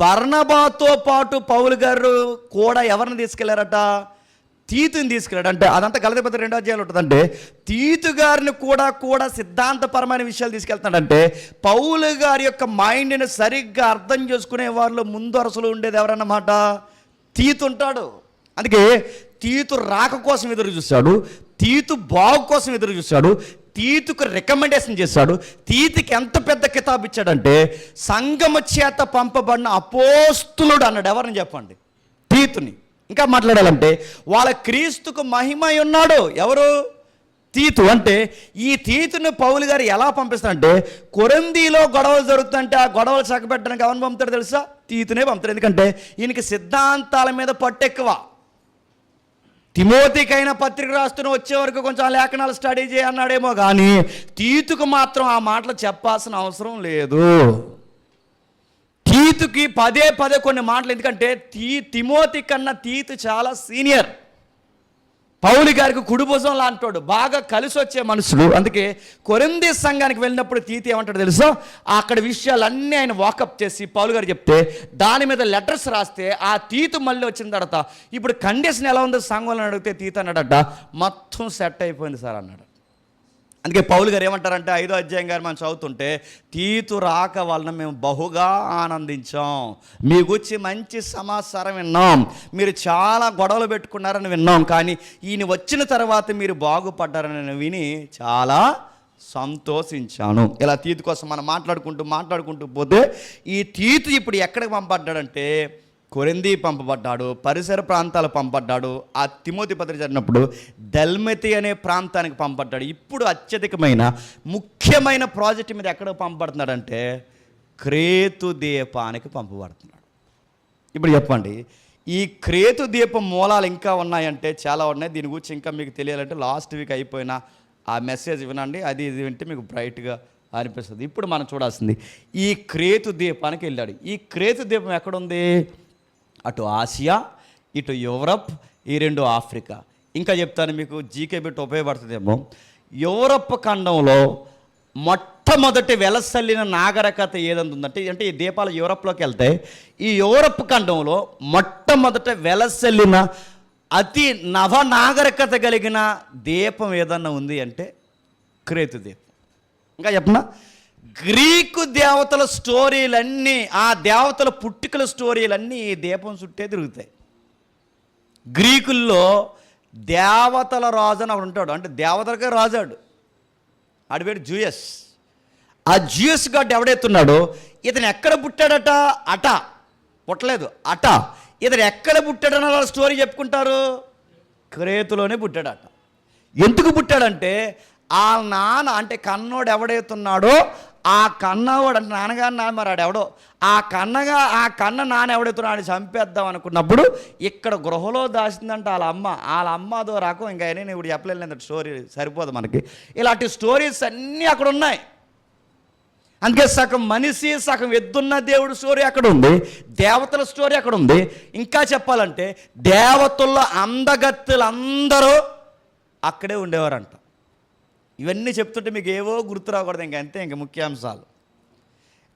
బర్నబాతో పాటు పౌలు గారు కూడా ఎవరిని తీసుకెళ్లారట? తీతుని తీసుకెళ్ళాడు. అంటే అదంతా గలతీ పత్రిక 2వ అధ్యాయంలో ఉంటుందంటే, తీతు గారిని కూడా సిద్ధాంతపరమైన విషయాలు తీసుకెళ్తాడంటే, పౌలు గారి యొక్క మైండ్ని సరిగ్గా అర్థం చేసుకునే వాళ్ళు ముందు వరుసలో ఉండేది ఎవరన్నమాట? తీతు ఉంటాడు. అందుకే తీతు రాక కోసం ఎదురు చూశాడు, తీతు బాగు కోసం ఎదురు చూశాడు, తీతుకు రికమెండేషన్ చేశాడు. తీతుకి ఎంత పెద్ద కితాబు ఇచ్చాడంటే, సంఘము చేత పంపబడిన అపోస్తులుడు అన్నాడు. ఎవరిని చెప్పండి? తీతుని. ఇంకా మాట్లాడాలంటే, వాళ్ళ క్రీస్తుకు మహిమై ఉన్నాడు. ఎవరు? తీతు. అంటే ఈ తీతుని పౌలు గారు ఎలా పంపిస్తారంటే, కొరింథీలో గొడవలు జరుగుతుంటే ఆ గొడవలు చక్కబెట్టడానికి ఎవరిని పంపుతాడు తెలుసా? తీతునే పంపుతారు. ఎందుకంటే ఈయనకి సిద్ధాంతాల మీద పట్టు ఎక్కువ. తిమోతికైనా పత్రిక రాస్తున్న వచ్చే వరకు కొంచెం లేఖనాలు స్టడీ చేయన్నాడేమో కానీ, తీతుకు మాత్రం ఆ మాటలు చెప్పాల్సిన అవసరం లేదు. తీతుకి పదే కొన్ని మాటలు. ఎందుకంటే తిమోతి కన్నా తీతు చాలా సీనియర్. పౌలు గారికి కుడి భుజం లాంటాడు, బాగా కలిసి వచ్చే మనుషులు. అందుకే కొరింథీ సంఘానికి వెళ్ళినప్పుడు తీతు ఏమంటాడు తెలుసా? అక్కడ విషయాలన్నీ ఆయన వాకప్ చేసి పౌలు గారు చెప్తే, దాని మీద లెటర్స్ రాస్తే, ఆ తీతు మళ్ళీ వచ్చిన తర్వాత ఇప్పుడు కండిషన్ ఎలా ఉందో సంఘంలో అడిగితే తీతు అన్నాడట, మొత్తం సెట్ అయిపోయింది సార్ అన్నాడు. అందుకే పౌలు గారు ఏమంటారంటే 5వ అధ్యాయం గారు మనం చదువుతుంటే, తీతు రాక వలన మేము బహుగా ఆనందించాం, మీ గురించి మంచి సమాచారం విన్నాం, మీరు చాలా గొడవలు పెట్టుకున్నారని విన్నాం, కానీ ఈయన వచ్చిన తర్వాత మీరు బాగుపడ్డారని విని చాలా సంతోషించాను. ఇలా తీతు కోసం మనం మాట్లాడుకుంటూ పోతే, ఈ తీతు ఇప్పుడు ఎక్కడికి పంపడ్డాడంటే, కొరింథీ పంపబడ్డాడు, పరిసర ప్రాంతాలు పంపబడ్డాడు. ఆ తిమోతి పత్రిక చదివినప్పుడు దల్మతి అనే ప్రాంతానికి పంపబడ్డాడు. ఇప్పుడు అత్యధికమైన ముఖ్యమైన ప్రాజెక్ట్ మీద ఎక్కడ పంపబడుతున్నాడంటే, క్రేతు ద్వీపానికి పంపబడుతున్నాడు. ఇప్పుడు చెప్పండి, ఈ క్రేతు ద్వీపం మూలాలు ఇంకా ఉన్నాయంటే చాలా ఉన్నాయి. దీని గురించి ఇంకా మీకు తెలియాలంటే లాస్ట్ వీక్ అయిపోయిన ఆ మెసేజ్ వినండి, అది ఇది వింటే మీకు బ్రైట్గా అనిపిస్తుంది. ఇప్పుడు మనం చూడాల్సింది, ఈ క్రేతు ద్వీపానికి వెళ్ళాడు. ఈ క్రేతు ద్వీపం ఎక్కడుంది? అటు ఆసియా, ఇటు యూరప్, ఈ 2 ఆఫ్రికా. ఇంకా చెప్తాను మీకు, జీకే బిట్ ఉపయోగపడుతుందేమో. యూరప్ ఖండంలో మొట్టమొదటి వెలసల్లిన నాగరికత ఏదంత ఉందంటే, అంటే ఈ ద్వీపాలు యూరప్లోకి వెళ్తాయి. ఈ యూరప్ ఖండంలో మొట్టమొదట వెలసల్లిన అతి నవనాగరికత కలిగిన ద్వీపం ఏదన్నా ఉంది అంటే క్రేతు ద్వీపం. ఇంకా చెప్పనా, గ్రీకు దేవతల స్టోరీలన్నీ, ఆ దేవతల పుట్టుకల స్టోరీలన్నీ ఈ ద్వీపం చుట్టే తిరుగుతాయి. గ్రీకుల్లో దేవతల రాజు అని ఒకడు ఉంటాడు. అంటే దేవతలకే రాజాడు. ఆడి పేరు జూయస్. ఆ జూయస్ గాడు ఎవడైతున్నాడో, ఇతను ఎక్కడ పుట్టాడట? అట పుట్టలేదు, అట. ఇతను ఎక్కడ పుట్టాడని వాళ్ళ స్టోరీ చెప్పుకుంటారు, క్రేతులోనే పుట్టాడట. ఎందుకు పుట్టాడంటే, ఆ నాన్న అంటే కన్నోడు ఎవడైతున్నాడో ఆ కన్నవాడు అంటే నాన్నగారు నాన్న మరి ఆడెవడో ఆ కన్న నాన్న ఎవడెత్తున్నాడు చంపేద్దాం అనుకున్నప్పుడు ఇక్కడ గృహలో దాచిందంటే వాళ్ళ అమ్మ అదో రకం. ఇంకా నేను ఇప్పుడు చెప్పలేను, స్టోరీ సరిపోదు మనకి. ఇలాంటి స్టోరీస్ అన్నీ అక్కడ ఉన్నాయి. అందుకే సగం మనిషి సగం ఎద్దున్న దేవుడు స్టోరీ అక్కడ ఉంది, దేవతల స్టోరీ అక్కడ ఉంది. ఇంకా చెప్పాలంటే దేవతల్లో అందగత్తెలు అందరూ అక్కడే ఉండేవారంట. ఇవన్నీ చెప్తుంటే మీకు ఏవో గుర్తు రాకూడదు, ఇంకా అంతే, ఇంకా ముఖ్యాంశాలు.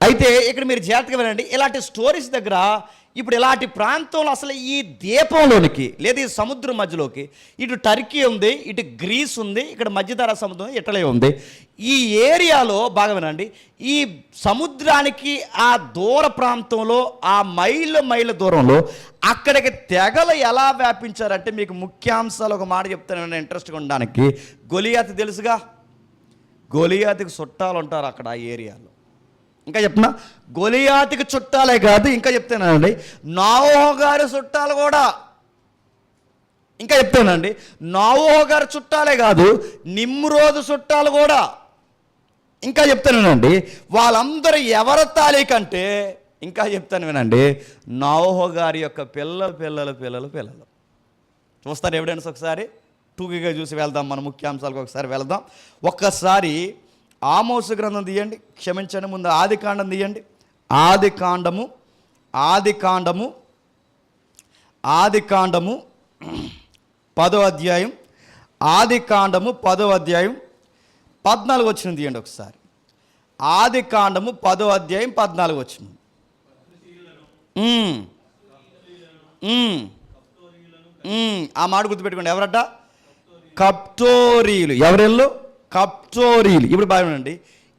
అయితే ఇక్కడ మీరు జాగ్రత్తగా వినండి. ఇలాంటి స్టోరీస్ దగ్గర ఇప్పుడు ఇలాంటి ప్రాంతంలో అసలు ఈ ద్వీపంలోనికి లేదా ఈ సముద్రం మధ్యలోకి ఇటు టర్కీ ఉంది, ఇటు గ్రీస్ ఉంది, ఇక్కడ మధ్యధరా సముద్రం ఇటలీ ఉంది. ఈ ఏరియాలో బాగా వినండి, ఈ సముద్రానికి ఆ దూర ప్రాంతంలో ఆ మైళ్ళ దూరంలో అక్కడికి తెగలు ఎలా వ్యాపించారంటే మీకు ముఖ్యాంశాలు ఒక మాట చెప్తాను ఇంట్రెస్ట్గా ఉండడానికి. గొలియాతు తెలుసుగా, గొలియాతుకి చుట్టాలు ఉంటారు అక్కడ ఆ ఏరియాలో. ఇంకా చెప్తున్నా, గొలియాతుకి చుట్టాలే కాదు, ఇంకా చెప్తానండి నోవహు గారి చుట్టాలు కూడా. ఇంకా చెప్తానండి నోవహు గారి చుట్టాలే కాదు, నిమ్రోదు చుట్టాలు కూడా. ఇంకా చెప్తానండి వాళ్ళందరూ ఎవరి తాలూకంటే, ఇంకా చెప్తాను వినండి, నోవహు గారి యొక్క పిల్లలు. చూస్తారు ఎవిడెన్స్ ఒకసారి టూకీగా చూసి వెళ్దాం, మన ముఖ్యాంశాలకు ఒకసారి వెళ్దాం. ఒక్కసారి ఆమోసు గ్రంథం తీయండి, క్షమించండి ముందు ఆది కాండం తీయండి. ఆది కాండము 10వ అధ్యాయం, ఆది కాండము 10వ అధ్యాయం 14 వచనం తీయండి ఒకసారి. ఆది కాండము 10వ అధ్యాయం 14 వచనం. ఆ మాట గుర్తుపెట్టుకోండి, ఎవరట? కప్తోరీలు. ఎవరెళ్ళు? కప్తోరీలు. ఇప్పుడు బాగుండండి,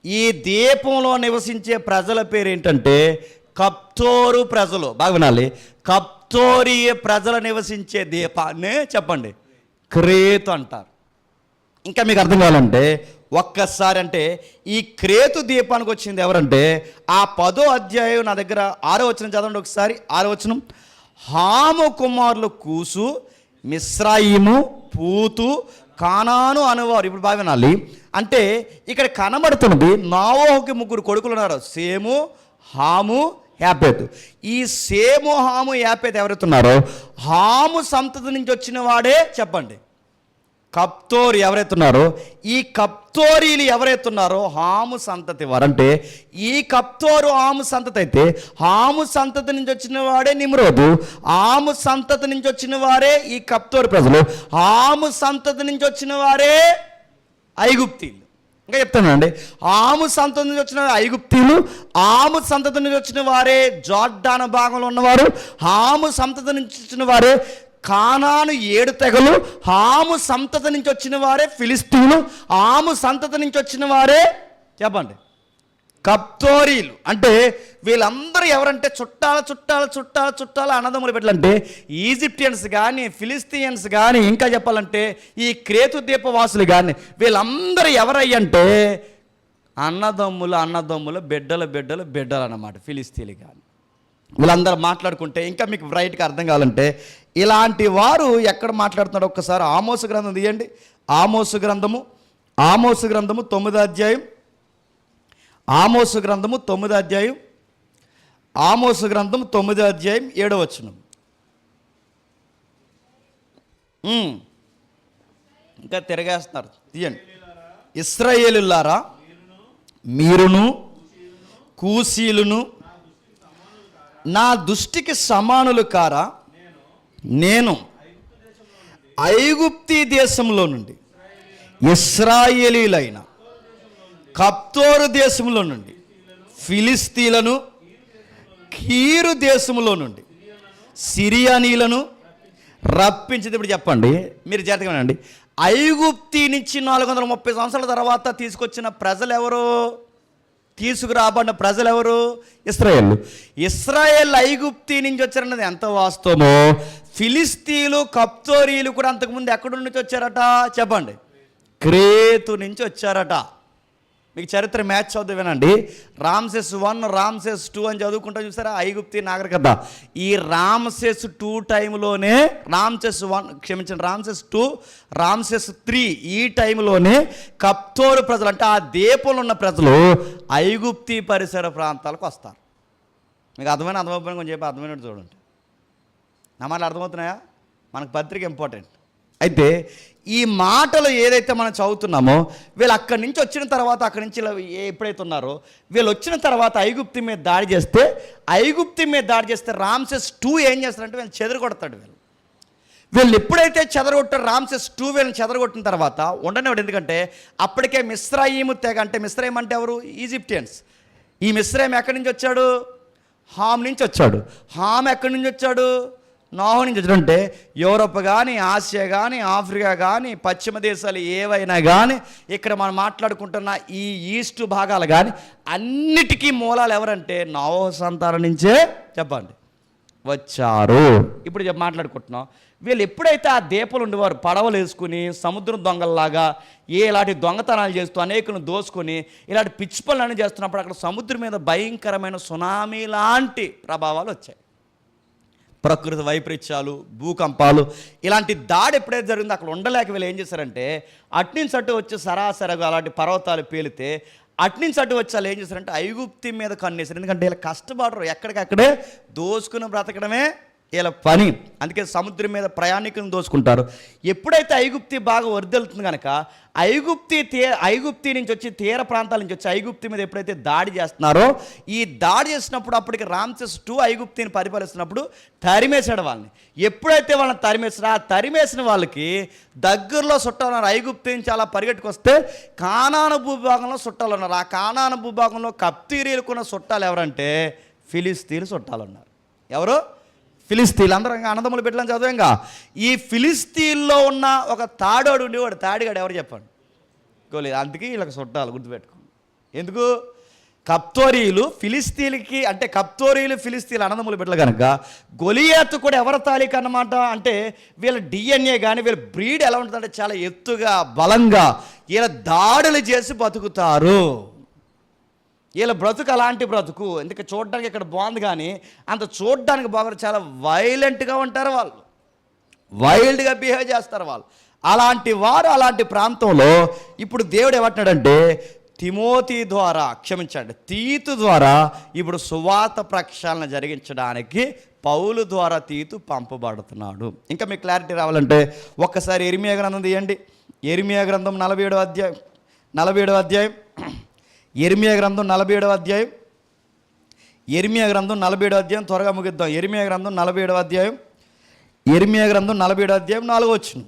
ఈ ద్వీపంలో నివసించే ప్రజల పేరు ఏంటంటే కప్తోరు ప్రజలు. బాగా వినాలి, కప్తోరీ ప్రజలు నివసించే ద్వీపాన్ని చెప్పండి క్రేతు అంటారు. ఇంకా మీకు అర్థం కావాలంటే ఒక్కసారి అంటే ఈ క్రేతు ద్వీపానికి వచ్చింది ఎవరంటే ఆ 10వ అధ్యాయం నా దగ్గర 6వ వచనం చదవండి ఒకసారి. 6వ వచనం, హాము కుమారులు కూసు, మిస్రాయిము, పూతు, కానాను అనేవారు. ఇప్పుడు బాగా వినాలి, అంటే ఇక్కడ కనబడుతున్నది నోవహుకి 3 కొడుకులు ఉన్నారు, సేము, హాము, యాపెతు. ఈ సేము, హాము, యాపెతు ఎవరైతున్నారో హాము సంతతి నుంచి వచ్చిన వాడే చెప్పండి కప్తోరి. ఎవరైతున్నారో ఈ కప్తోరీలు ఎవరైతున్నారో హాము సంతతి వారు. అంటే ఈ కప్తోరు హాము సంతతి అయితే హాము సంతతి నుంచి వచ్చిన వాడే నిమ్రోదు, హాము సంతతి నుంచి వచ్చిన వారే ఈ కప్తోరు ప్రజలు, హాము సంతతి నుంచి వచ్చిన వారే ఐగుప్తీలు. ఇంకా చెప్తానండి, హాము సంతతి నుంచి వచ్చిన ఐగుప్తీలు, హాము సంతతి నుంచి వచ్చిన వారే జోర్డాను భాగంలో ఉన్నవారు, హాము సంతతి నుంచి వచ్చిన వారే కానాను 7 తెగలు, హాము సంతతి నుంచి వచ్చిన వారే ఫిలిస్తీన్లు, హాము సంతతి నుంచి వచ్చిన వారే చెప్పండి కప్తోరీలు. అంటే వీళ్ళందరూ ఎవరంటే చుట్టాలు అన్నదమ్ములు పెట్టాలంటే ఈజిప్టియన్స్ కానీ ఫిలిస్తీన్స్ కానీ ఇంకా చెప్పాలంటే ఈ క్రేతు ద్వీపవాసులు కానీ వీళ్ళందరూ ఎవరయ్యంటే అన్నదమ్ముల బిడ్డలు అన్నమాట ఫిలిస్తీన్లు కానీ. వీళ్ళందరూ మాట్లాడుకుంటే ఇంకా మీకు రైట్గా అర్థం కావాలంటే ఇలాంటి వారు ఎక్కడ మాట్లాడుతున్నాడు ఒక్కసారి ఆమోసు గ్రంథం తీయండి. ఆమోసు గ్రంథము 9వ అధ్యాయం, ఆమోసు గ్రంథము 9వ అధ్యాయం, ఆమోసు గ్రంథం 9వ అధ్యాయం 7వ వచనం. ఇంకా తిరగేస్తున్నారు, తీయండి. ఇశ్రాయేలులారా, మీరును కూసీలును నా దృష్టికి సమానులు కారా? నేను ఐగుప్తీ దేశంలో నుండి, ఇశ్రాయేలీలైన కప్తోరు దేశంలో నుండి, ఫిలిస్తీన్లను, కీరు దేశంలో నుండి సిరియానీలను రప్పించింది. ఇప్పుడు చెప్పండి, మీరు జాగ్రత్తగా వినండి, ఐగుప్తీ నుంచి 430 సంవత్సరాల తర్వాత తీసుకొచ్చిన ప్రజలు ఎవరు? తీసుకురాబడిన ప్రజలు ఎవరు? ఇశ్రాయేల్ ఐగుప్తీ నుంచి వచ్చారన్నది ఎంత వాస్తవమో ఫిలిస్తీన్లు కప్తోరీలు కూడా అంతకుముందు ఎక్కడి నుంచి వచ్చారట చెప్పండి? క్రేతు నుంచి వచ్చారట. మీకు చరిత్ర మ్యాచ్ చదువు వినండి. రామ్సెస్ 1, రామ్సెస్ 2 అని చదువుకుంటా చూసారా, ఐగుప్తి నాగరికత. ఈ రామ్సెస్ 2 టైంలోనే రామ్సెస్ 2, రామ్సెస్ 3 ఈ టైంలోనే కప్తోరు ప్రజలు అంటే ఆ ద్వీపంలో ఉన్న ప్రజలు ఐగుప్తి పరిసర ప్రాంతాలకు వస్తారు. మీకు అర్థమైపోయిన కొంచెం చెప్పి అర్థమైనట్టు చూడండి. నా మాటలు అర్థమవుతున్నాయా? మనకు పత్రిక ఇంపార్టెంట్. అయితే ఈ మాటలు ఏదైతే మనం చదువుతున్నామో వీళ్ళు అక్కడి నుంచి వచ్చిన తర్వాత అక్కడి నుంచి ఎప్పుడైతే ఉన్నారో వీళ్ళు వచ్చిన తర్వాత ఐగుప్తి మీద దాడి చేస్తే రామ్సెస్ 2 ఏం చేస్తారంటే వీళ్ళు చెదరగొడతాడు. వీళ్ళు ఎప్పుడైతే చెదరగొట్టారు రామ్సెస్ 2 వీళ్ళని చెదరగొట్టిన తర్వాత ఉండనివాడు. ఎందుకంటే అప్పటికే మిస్రాయిము తెగ, అంటే మిస్రాయిం అంటే ఎవరు? ఈజిప్టియన్స్. ఈ మిస్రాయిం ఎక్కడి నుంచి వచ్చాడు? హామ్ నుంచి వచ్చాడు. హామ్ ఎక్కడి నుంచి వచ్చాడు? నోహు నుంచి వచ్చాడు. అంటే యూరోప్ కానీ, ఆసియా కానీ, ఆఫ్రికా కానీ, పశ్చిమ దేశాలు ఏవైనా కానీ, ఇక్కడ మనం మాట్లాడుకుంటున్న ఈ ఈస్ట్ భాగాలు కానీ అన్నిటికీ మూలాలు ఎవరంటే నోహు సంతానం నుంచే చెప్పండి వచ్చారు. ఇప్పుడు మాట్లాడుకుంటున్నాం. వీళ్ళు ఎప్పుడైతే ఆ దీపాలు ఉండేవారు పడవలు వేసుకుని సముద్రం దొంగల్లాగా ఇలాంటి దొంగతనాలు చేస్తూ అనేకులను దోసుకొని ఇలాంటి పిచ్చి పనులన్నీ చేస్తున్నప్పుడు అక్కడ సముద్రం మీద భయంకరమైన సునామీ లాంటి ప్రభావాలు వచ్చాయి. ప్రకృతి వైపరీత్యాలు, భూకంపాలు, ఇలాంటి దాడి ఎప్పుడైతే జరిగిందో అక్కడ ఉండలేక వీళ్ళు ఏం చేశారంటే అట్నుంచి అటు వచ్చి సరాసరిగా అలాంటి పర్వతాలు పేలితే అట్నుంచి అటు వచ్చి వాళ్ళు ఏం చేశారంటే ఐగుప్తి మీద కన్నేశారు. ఎందుకంటే వీళ్ళు కష్టపడరు, ఎక్కడికక్కడే దోసుకుని బ్రతకడమే వీళ్ళ పని. అందుకే సముద్రం మీద ప్రయాణికులను దోసుకుంటారు. ఎప్పుడైతే ఐగుప్తి బాగా వరదలుతుంది కనుక ఐగుప్తి నుంచి వచ్చి తీర ప్రాంతాల నుంచి వచ్చి ఐగుప్తి మీద ఎప్పుడైతే దాడి చేస్తున్నారో ఈ దాడి చేసినప్పుడు అప్పటికి రామ్సెస్ 2 ఐగుప్తిని పరిపాలిస్తున్నప్పుడు తరిమేశాడు వాళ్ళని. ఎప్పుడైతే వాళ్ళని తరిమేసారో ఆ తరిమేసిన వాళ్ళకి దగ్గరలో చుట్టాలు ఉన్నారు. ఐగుప్తి నుంచి అలా పరిగెట్టుకొస్తే కానాను భూభాగంలో చుట్టాలు ఉన్నారు. ఆ కానాను భూభాగంలో కప్తీరీలకున్న చుట్టాలు ఎవరంటే ఫిలిస్తీన్లు చుట్టాలు ఉన్నారు. ఎవరు? ఫిలిస్తీన్లు. అందరూ అన్నదమ్ములు బిడ్డలని చదివాంగా. ఈ ఫిలిస్తీన్లో ఉన్న ఒక తాడోడు ఉండేవాడు. తాడిగాడు ఎవరు చెప్పండి? గోలేదు. అందుకే వీళ్ళకి చుట్టాలు గుర్తుపెట్టుకోండి. ఎందుకు? కప్తోరీలు ఫిలిస్తీన్లకి, అంటే కప్తోరీలు ఫిలిస్తీన్లు అన్నదమ్ములు బిడ్డలు కనుక గొలియాతు కూడా ఎవరి తాలిక అన్నమాట. అంటే వీళ్ళ డిఎన్ఏ కానీ వీళ్ళ బ్రీడ్ ఎలా ఉంటుందంటే చాలా ఎత్తుగా బలంగా వీళ్ళ దాడులు చేసి బతుకుతారు. వీళ్ళ బ్రతుకు అలాంటి బ్రతుకు. ఎందుకంటే చూడడానికి ఇక్కడ బాగుంది కానీ అంత చూడడానికి బాగా చాలా వైలెంట్గా ఉంటారు వాళ్ళు, వైల్డ్గా బిహేవ్ చేస్తారు వాళ్ళు. అలాంటి వారు అలాంటి ప్రాంతంలో ఇప్పుడు దేవుడు ఏమంటున్నాడంటే తీతు ద్వారా ఇప్పుడు సువార్త ప్రక్షాళన జరిగించడానికి పౌలు ద్వారా తీతు పంపబడుతున్నాడు. ఇంకా మీకు క్లారిటీ రావాలంటే ఒక్కసారి ఇర్మియా గ్రంథం తీయండి. ఇర్మియా గ్రంథం 47వ అధ్యాయం. ఇర్మియా గ్రంథం 47వ అధ్యాయం. ఇర్మియా గ్రంథం 47వ అధ్యాయం త్వరగా ముగిద్దాం. ఇర్మియా గ్రంథం 47వ అధ్యాయం. ఇర్మియా గ్రంథం 47వ అధ్యాయం 4వ వచనం.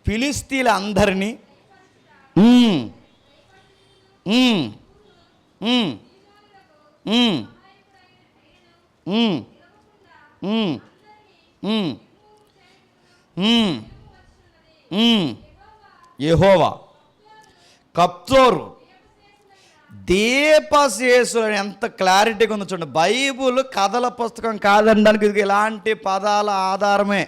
ఫిలిస్తీన్ల అందరినీ యెహోవా కప్తోరు దీపశేషులు అని ఎంత క్లారిటీగా ఉందో చూడండి. బైబుల్ కథల పుస్తకం కాదనడానికి ఇది ఇలాంటి పదాల ఆధారమే.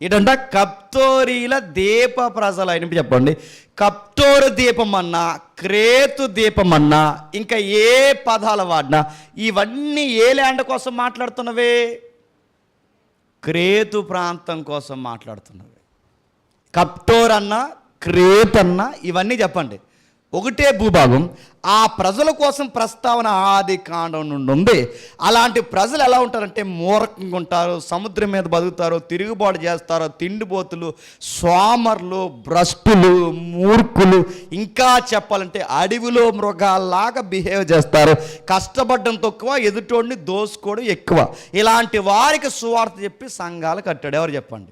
ఏంటంట? కప్తోరీల దీప ప్రజలు అయినప్పుడు చెప్పండి. కప్తోరు దీపం అన్నా, క్రేతు దీపం అన్నా, ఇంకా ఏ పదాలు వాడినా ఇవన్నీ ఏ ల్యాండ్ కోసం మాట్లాడుతున్నవే? క్రేతు ప్రాంతం కోసం మాట్లాడుతున్నవి. కప్తోర్ అన్నా, క్రేత్ అన్నా ఇవన్నీ చెప్పండి ఒకటే భూభాగం. ఆ ప్రజల కోసం ప్రస్తావన ఆది కాండం నుండి ఉంది. అలాంటి ప్రజలు ఎలా ఉంటారంటే మూర్ఖంగా ఉంటారు, సముద్రం మీద బతుకుతారు, తిరుగుబాటు చేస్తారు, తిండిపోతులు, స్వామర్లు, భ్రష్టులు, మూర్ఖులు, ఇంకా చెప్పాలంటే అడవిలో మృగాల్లాగా బిహేవ్ చేస్తారు. కష్టపడడం తక్కువ, ఎదుటోడిని దోసుకోవడం ఎక్కువ. ఇలాంటి వారికి సువార్త చెప్పి సంఘాలు కట్టాడు. ఎవరు చెప్పండి?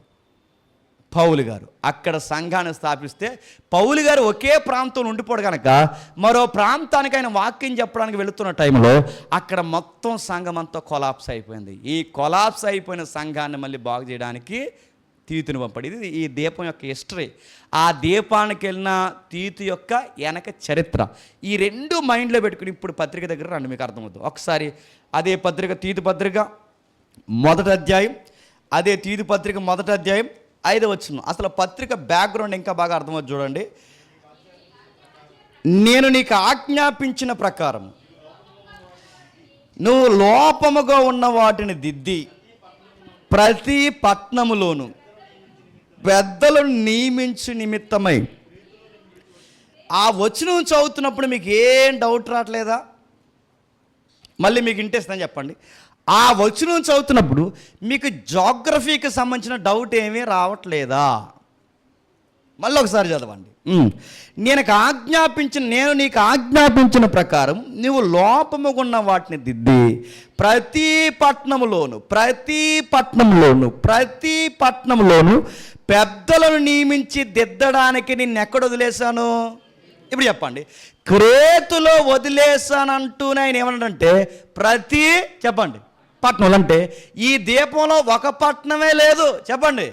పౌలు గారు. అక్కడ సంఘాన్ని స్థాపిస్తే పౌలు గారు ఒకే ప్రాంతంలో ఉండిపోడు కనుక మరో ప్రాంతానికి ఆయన వాక్యం చెప్పడానికి వెళుతున్న టైంలో అక్కడ మొత్తం సంఘం అంతా కొలాప్స్ అయిపోయింది. ఈ కొలాప్స్ అయిపోయిన సంఘాన్ని మళ్ళీ బాగు చేయడానికి తీతుని పంపడి. ఇది ఈ దీపం యొక్క హిస్టరీ. ఆ దీపానికి వెళ్ళిన తీతు యొక్క వెనక చరిత్ర. ఈ రెండు మైండ్లో పెట్టుకుని ఇప్పుడు పత్రిక దగ్గర రండి, మీకు అర్థమవుతుంది. ఒకసారి అదే పత్రిక తీతు పత్రిక 1వ అధ్యాయం, అదే తీతు పత్రిక 1వ అధ్యాయం 5వ వచనం. అసలు పత్రిక బ్యాక్గ్రౌండ్ ఇంకా బాగా అర్థమవుతుంది చూడండి. నేను నీకు ఆజ్ఞాపించిన ప్రకారం నువ్వు లోపముగా ఉన్న వాటిని దిద్ది ప్రతి పట్టణములోను పెద్దలను నియమించు నిమిత్తమై. ఆ వచనం చదువుతున్నప్పుడు మీకు ఏం డౌట్ రావట్లేదా? మళ్ళీ మీకు ఇంటేస్తాను చెప్పండి. ఆ వచనం చదువుతున్నప్పుడు మీకు జాగ్రఫీకి సంబంధించిన డౌట్ ఏమీ రావట్లేదా? మళ్ళీ ఒకసారి చదవండి. నేను నీకు ఆజ్ఞాపించిన ప్రకారం నువ్వు లోపముగున్న వాటిని దిద్ది ప్రతి పట్టణంలోను పెద్దలను నియమించి దిద్దడానికి నిన్ను ఎక్కడ వదిలేశాను? ఇప్పుడు చెప్పండి. క్రేతులో వదిలేశానంటూనే ఆయన ఏమన్నాడంటే చెప్పండి పట్టణాలు. అంటే ఈ ద్వీపంలో ఒక పట్టణమే లేదు, చెప్పండి,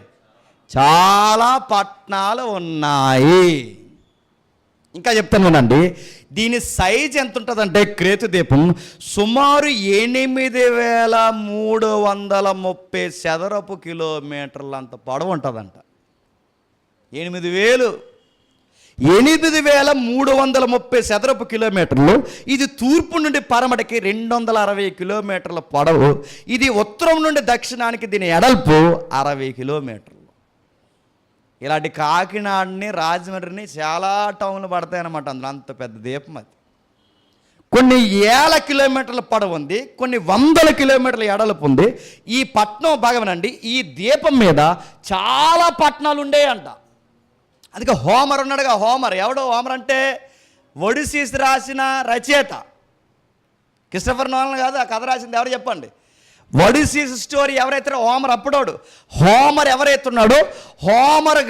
చాలా పట్టణాలు ఉన్నాయి. ఇంకా చెప్తాను వినండి. దీని సైజ్ ఎంత ఉంటుందంటే క్రేతు ద్వీపం సుమారు 8,330 చదరపు కిలోమీటర్ల అంత పొడవు ఉంటుందంట. 8,330 చదరపు కిలోమీటర్లు. ఇది తూర్పు నుండి పరమటికి 260 కిలోమీటర్ల పొడవు. ఇది ఉత్తరం నుండి దక్షిణానికి దీని ఎడల్పు 60 కిలోమీటర్లు. ఇలాంటి కాకినాడని, రాజమండ్రిని చాలా టౌన్లు పడతాయన్నమాట. అందులో అంత పెద్ద ద్వీపం అది. కొన్ని వేల కిలోమీటర్ల పొడవు ఉంది, కొన్ని వందల కిలోమీటర్ల ఎడల్పు ఉంది. ఈ పట్టణం భాగమేనండి. ఈ ద్వీపం మీద చాలా పట్టణాలు ఉండేయంట. అందుకే హోమర్ ఉన్నాడుగా. ఎవడో హోమర్ అంటే ఒడిసీస్ రాసిన రచయిత. క్రిస్టఫర్ నోలన్ కాదు, ఆ కథ రాసింది ఎవరు చెప్పండి? ఒడిసీస్ స్టోరీ ఎవరైతే హోమర్ అప్పుడోడు. హోమర్ ఎవరైతే ఉన్నాడో హోమర్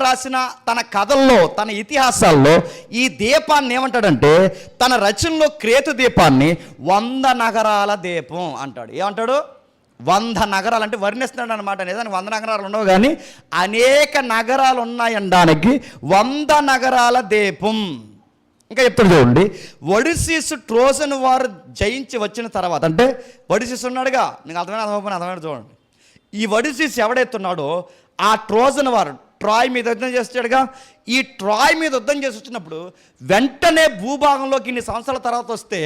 రాసిన తన కథల్లో, తన ఇతిహాసాల్లో ఈ ద్వీపాన్ని ఏమంటాడంటే, తన రచనలో క్రేతు ద్వీపాన్ని 100 నగరాల ద్వీపం అంటాడు. ఏమంటాడు? 100 నగరాలు అంటే వర్ణిస్తున్నాడు అనమాట. నిజానికి 100 నగరాలు ఉండవు, కానీ అనేక నగరాలు ఉన్నాయనడానికి 100 నగరాల ద్వీపం. ఇంకా చెప్తాడు చూడండి. ఒడిసీస్ ట్రోజన్ వారు జయించి వచ్చిన తర్వాత, అంటే ఒడిసీస్ ఉన్నాడుగా, నీకు అర్థమైన చూడండి. ఈ ఒడిసీస్ ఎవడైతున్నాడో ఆ ట్రోజన్ వారు ట్రాయ్ మీద యుద్ధం చేస్తాడుగా. ఈ ట్రాయ్ మీద యుద్ధం చేసి వచ్చినప్పుడు వెంటనే భూభాగంలోకి ఇన్ని సంవత్సరాల తర్వాత వస్తే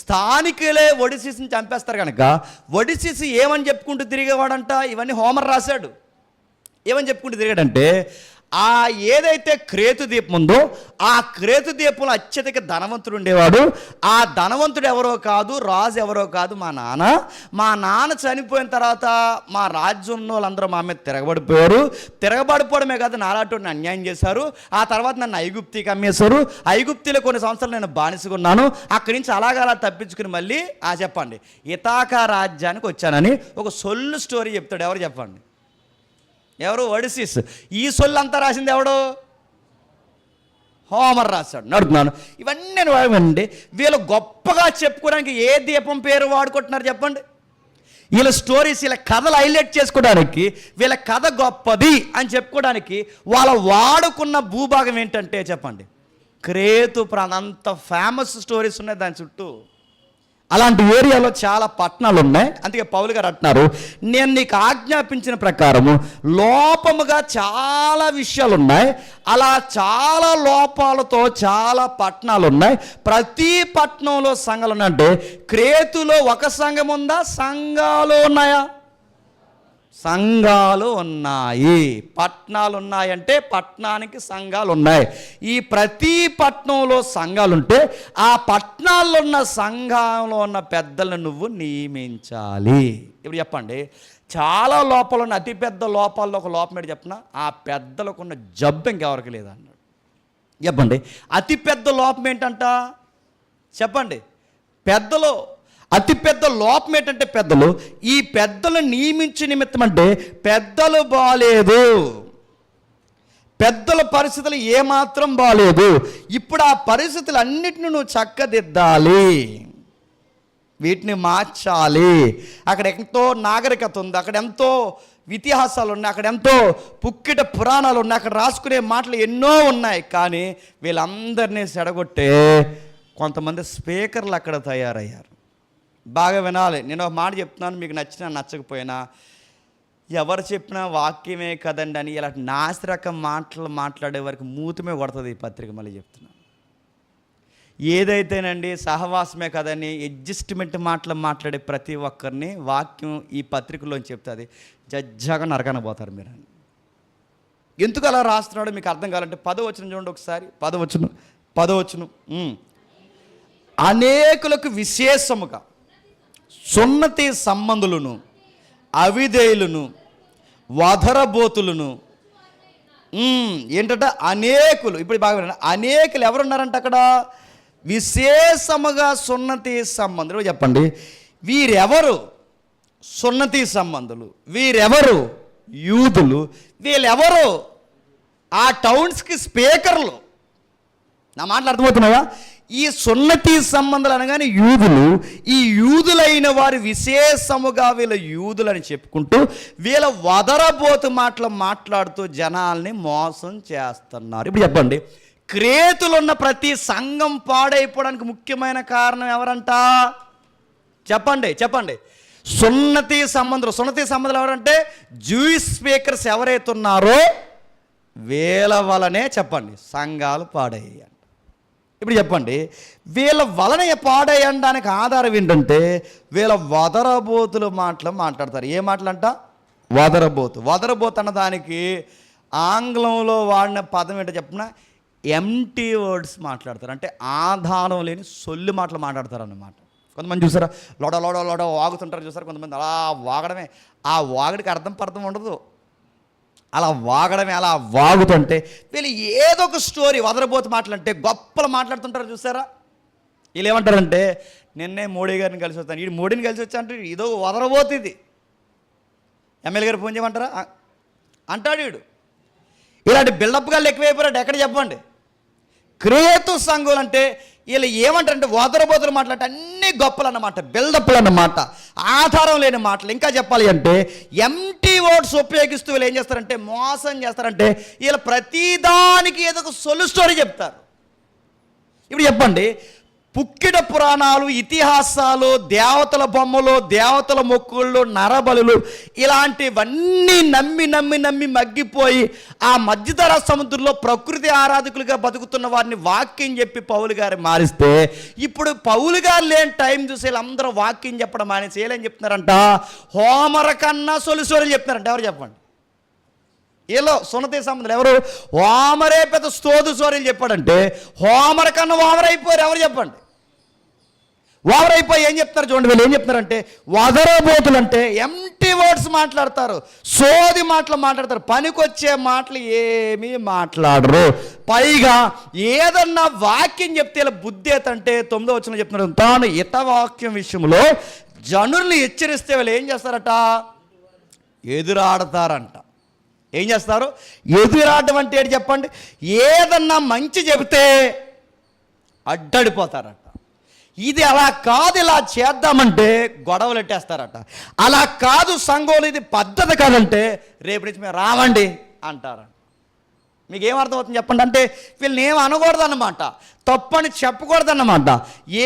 స్థానికులే ఒడిసీస్ని చంపేస్తారు కనుక ఒడిసీస్ ఏమని చెప్పుకుంటూ తిరిగేవాడంట. ఇవన్నీ హోమర్ రాశాడు. ఏమని చెప్పుకుంటూ తిరిగాడంటే, ఆ ఏదైతే క్రేతు ద్వీపం ఉందో ఆ క్రేతు ద్వీపంలో అత్యధిక ధనవంతుడు ఉండేవాడు. ఆ ధనవంతుడు ఎవరో కాదు, రాజు ఎవరో కాదు, మా నాన్న చనిపోయిన తర్వాత మా రాజ్యంలో వాళ్ళందరూ మా మీద తిరగబడిపోవడమే కాదు, నాలాంటి అన్యాయం చేశారు. ఆ తర్వాత నన్ను ఐగుప్తికి అమ్మేశారు. ఐగుప్తిలో కొన్ని సంవత్సరాలు నేను బానిసకున్నాను. అక్కడి నుంచి అలా తప్పించుకుని మళ్ళీ చెప్పండి ఇతాకా రాజ్యానికి వచ్చానని ఒక సొల్లు స్టోరీ చెప్తాడు. ఎవరు చెప్పండి? ఎవరు? ఒడిసీస్. ఈ సొల్లు అంతా రాసింది ఎవడు? హోమర్ రాశాడు. నడుపుతున్నాను. ఇవన్నీ నేను వాడండి. వీళ్ళు గొప్పగా చెప్పుకోవడానికి ఏ దీపం పేరు వాడుకుంటున్నారు చెప్పండి? వీళ్ళ స్టోరీస్, వీళ్ళ కథలు హైలైట్ చేసుకోవడానికి, వీళ్ళ కథ గొప్పది అని చెప్పుకోవడానికి వాళ్ళు వాడుకున్న భూభాగం ఏంటంటే చెప్పండి, క్రేతు ప్రాంతం. అంత ఫేమస్ స్టోరీస్ ఉన్నాయి దాని చుట్టూ. అలాంటి ఏరియాలో చాలా పట్టణాలు ఉన్నాయి. అందుకే పౌలు గారు అంటున్నారు, నేను నీకు ఆజ్ఞాపించిన ప్రకారము లోపముగా చాలా విషయాలు ఉన్నాయి. అలా చాలా లోపాలతో చాలా పట్టణాలు ఉన్నాయి. ప్రతి పట్టణంలో సంఘాలు ఉన్నాయంటే క్రేతులో ఒక సంఘం ఉందా? సంఘాలు ఉన్నాయా? సంఘాలు ఉన్నాయి. పట్టణాలు ఉన్నాయంటే పట్టణానికి సంఘాలు ఉన్నాయి. ఈ ప్రతి పట్టణంలో సంఘాలు ఉంటే ఆ పట్టణాల్లో ఉన్న సంఘంలో ఉన్న పెద్దలను నువ్వు నియమించాలి. ఇప్పుడు చెప్పండి, చాలా లోపాలు ఉన్న అతిపెద్ద లోపాల్లో ఒక లోపం ఏంటి చెప్పిన? ఆ పెద్దలకు ఉన్న జబ్బు ఇంకెవరికి లేదన్నాడు. చెప్పండి, అతిపెద్ద లోపం ఏంటంట? చెప్పండి. పెద్దలో అతిపెద్ద లోపం ఏంటంటే పెద్దలు. ఈ పెద్దలు నియమించే నిమిత్తం అంటే పెద్దలు బాలేదు, పెద్దల పరిస్థితులు ఏమాత్రం బాలేదు. ఇప్పుడు ఆ పరిస్థితులు అన్నిటిని నువ్వు చక్కదిద్దాలి, వీటిని మార్చాలి. అక్కడ ఎంతో నాగరికత ఉంది, అక్కడ ఎంతో ఇతిహాసాలు ఉన్నాయి, అక్కడ ఎంతో పుక్కిట పురాణాలు ఉన్నాయి, అక్కడ రాసుకునే మాటలు ఎన్నో ఉన్నాయి. కానీ వీళ్ళందరినీ సెడగొట్టే కొంతమంది స్పీకర్లు అక్కడ తయారయ్యారు. బాగా వినాలి. నేను ఒక మాట చెప్తున్నాను, మీకు నచ్చినా నచ్చకపోయినా, ఎవరు చెప్పినా వాక్యమే కదండి అని ఇలాంటి నాసిరకం మాటలు మాట్లాడే వారికి మూతమే కొడుతుంది ఈ పత్రిక. మళ్ళీ చెప్తున్నాను, ఏదైతేనండి సహవాసమే కదని అడ్జస్ట్మెంట్ మాటలు మాట్లాడే ప్రతి ఒక్కరిని వాక్యం ఈ పత్రికలోని చెప్తుంది, జజ్జాగా నరకాన పోతారు మీరు. ఎందుకు అలా రాస్తున్నాడో మీకు అర్థం కావాలంటే 10వ వచనం చూడండి ఒకసారి. 10వ వచనం అనేకులకు విశేషముగా సున్నతి సంబంధులను, అవిధేయులను, వధరబోతులను, ఏంటంటే అనేకులు. ఇప్పుడు బాగా అనేకులు ఎవరున్నారంట అక్కడ? విశేషముగా సున్నతి సంబంధులు. చెప్పండి, వీరెవరు? సున్నతి సంబంధులు. వీరెవరు? యూదులు. వీళ్ళెవరు? ఆ టౌన్స్కి స్పీకర్లు. నా మాటలు అర్థమవుతున్నాయా? ఈ సున్నతి సంబంధాలు అనగానే యూదులు. ఈ యూదులైన వారు విశేషముగా వీళ్ళ యూదులని చెప్పుకుంటూ వీళ్ళ వదరబోతు మాటలు మాట్లాడుతూ జనాల్ని మోసం చేస్తున్నారు. ఇప్పుడు చెప్పండి, క్రేతులున్న ప్రతి సంఘం పాడైపోవడానికి ముఖ్యమైన కారణం ఎవరంట? చెప్పండి. సున్నతి సంబంధాలు ఎవరంటే జూయిష్ స్పీకర్స్ ఎవరైతే ఉన్నారో వీళ్ళ వలనే చెప్పండి సంఘాలు పాడయ్యాయి. ఇప్పుడు చెప్పండి, వీళ్ళ వలన పాడేయడానికి ఆధారం ఏంటంటే వీళ్ళ వదరబోతుల మాటలు మాట్లాడతారు. ఏ మాటలంట? వదరబోతు అన్న దానికి ఆంగ్లంలో వాడిన పదం ఏంటో చెప్పిన ఎంటీ వర్డ్స్ మాట్లాడతారు. అంటే ఆధారం లేని సొల్లు మాటలు మాట్లాడతారు అన్నమాట. కొంతమంది చూసారా, లోడ వాగుతుంటారు చూసారు. కొంతమంది అలా వాగడమే, ఆ వాగుడికి అర్థం ఉండదు. అలా వాగుతుంటే వీళ్ళు ఏదో ఒక స్టోరీ వదలబోతు మాటలంటే గొప్పలు మాట్లాడుతుంటారు చూసారా. వీళ్ళు ఏమంటారంటే నిన్నే మోడీ గారిని కలిసి వచ్చాను, ఈ మోడీని కలిసి వచ్చా అంటే ఇదో వదలబోతు, ఇది ఎమ్మెల్యే గారు ఫోన్ చేయమంటారా అంటాడు వీడు. ఇలాంటి బిల్డప్గా ఎక్కువైపోయాడు. ఎక్కడ చెప్పండి? క్రేతు సంఘులు అంటే వీళ్ళు ఏమంటారంటే వదరబోతులు మాట్లాడితే అన్ని గొప్పలు అన్నమాట, బిల్డప్లు అన్నమాట, ఆధారం లేని మాటలు. ఇంకా చెప్పాలి అంటే ఎంటీ వర్డ్స్ ఉపయోగిస్తూ వీళ్ళు ఏం చేస్తారంటే మోసం చేస్తారంటే వీళ్ళు ప్రతిదానికి ఏదో ఒక సొల్లు స్టోరీ చెప్తారు. ఇప్పుడు చెప్పండి, పుక్కిట పురాణాలు, ఇతిహాసాలు, దేవతల బొమ్మలు, దేవతల మొక్కుళ్ళు, నరబలులు ఇలాంటివన్నీ నమ్మి మగ్గిపోయి ఆ మధ్యధరా సముద్రంలో ప్రకృతి ఆరాధకులుగా బతుకుతున్న వారిని వాక్యం చెప్పి పౌలు గారు మారిస్తే, ఇప్పుడు పౌలు గారు లేని టైం చూసి వీళ్ళందరూ వాక్యం చెప్పడం మానేసి ఏం చెప్తున్నారంట? హోమర కన్నా సొలిసోరని చెప్తున్నారంట. ఎవరు చెప్పండి? ఏలో సున్నతి సంబంధాలు ఎవరు? హోమరే పెద్ద స్తోదు సోరీలు చెప్పాడంటే హోమర కన్నా ఓవర్ అయిపోయారు. ఎవరు చెప్పండి? ఓవర్ అయిపోయి ఏం చెప్తారు చూడండి. వీళ్ళు ఏం చెప్తున్నారంటే వదరబోతులు అంటే ఎంటీ వర్డ్స్ మాట్లాడతారు, సోది మాటలు మాట్లాడతారు, పనికొచ్చే మాటలు ఏమీ మాట్లాడరు. పైగా ఏదన్నా వాక్యం చెప్తే ఇలా బుద్ధి అంటే 9వ వచనంలో చెప్తున్నారు, తాను హితవాక్యం విషయంలో జనుల్ని హెచ్చరిస్తే వీళ్ళు ఏం చేస్తారట? ఎదురాడతారంట. ఏం చేస్తారు? ఎదురాడడం అంటే ఏంటి చెప్పండి? ఏదన్నా మంచి చెబితే అడ్డడిపోతారట. ఇది అలా కాదు, ఇలా చేద్దామంటే గొడవలు ఎట్టేస్తారట. అలా కాదు సంఘంలో ఇది పద్ధతి కాదంటే రేపు నుంచి మేము రావండి అంటారట. మీకు ఏమర్థమవుతుంది చెప్పండి? అంటే వీళ్ళని ఏం అనకూడదు అన్నమాట, తప్పని చెప్పకూడదన్నమాట.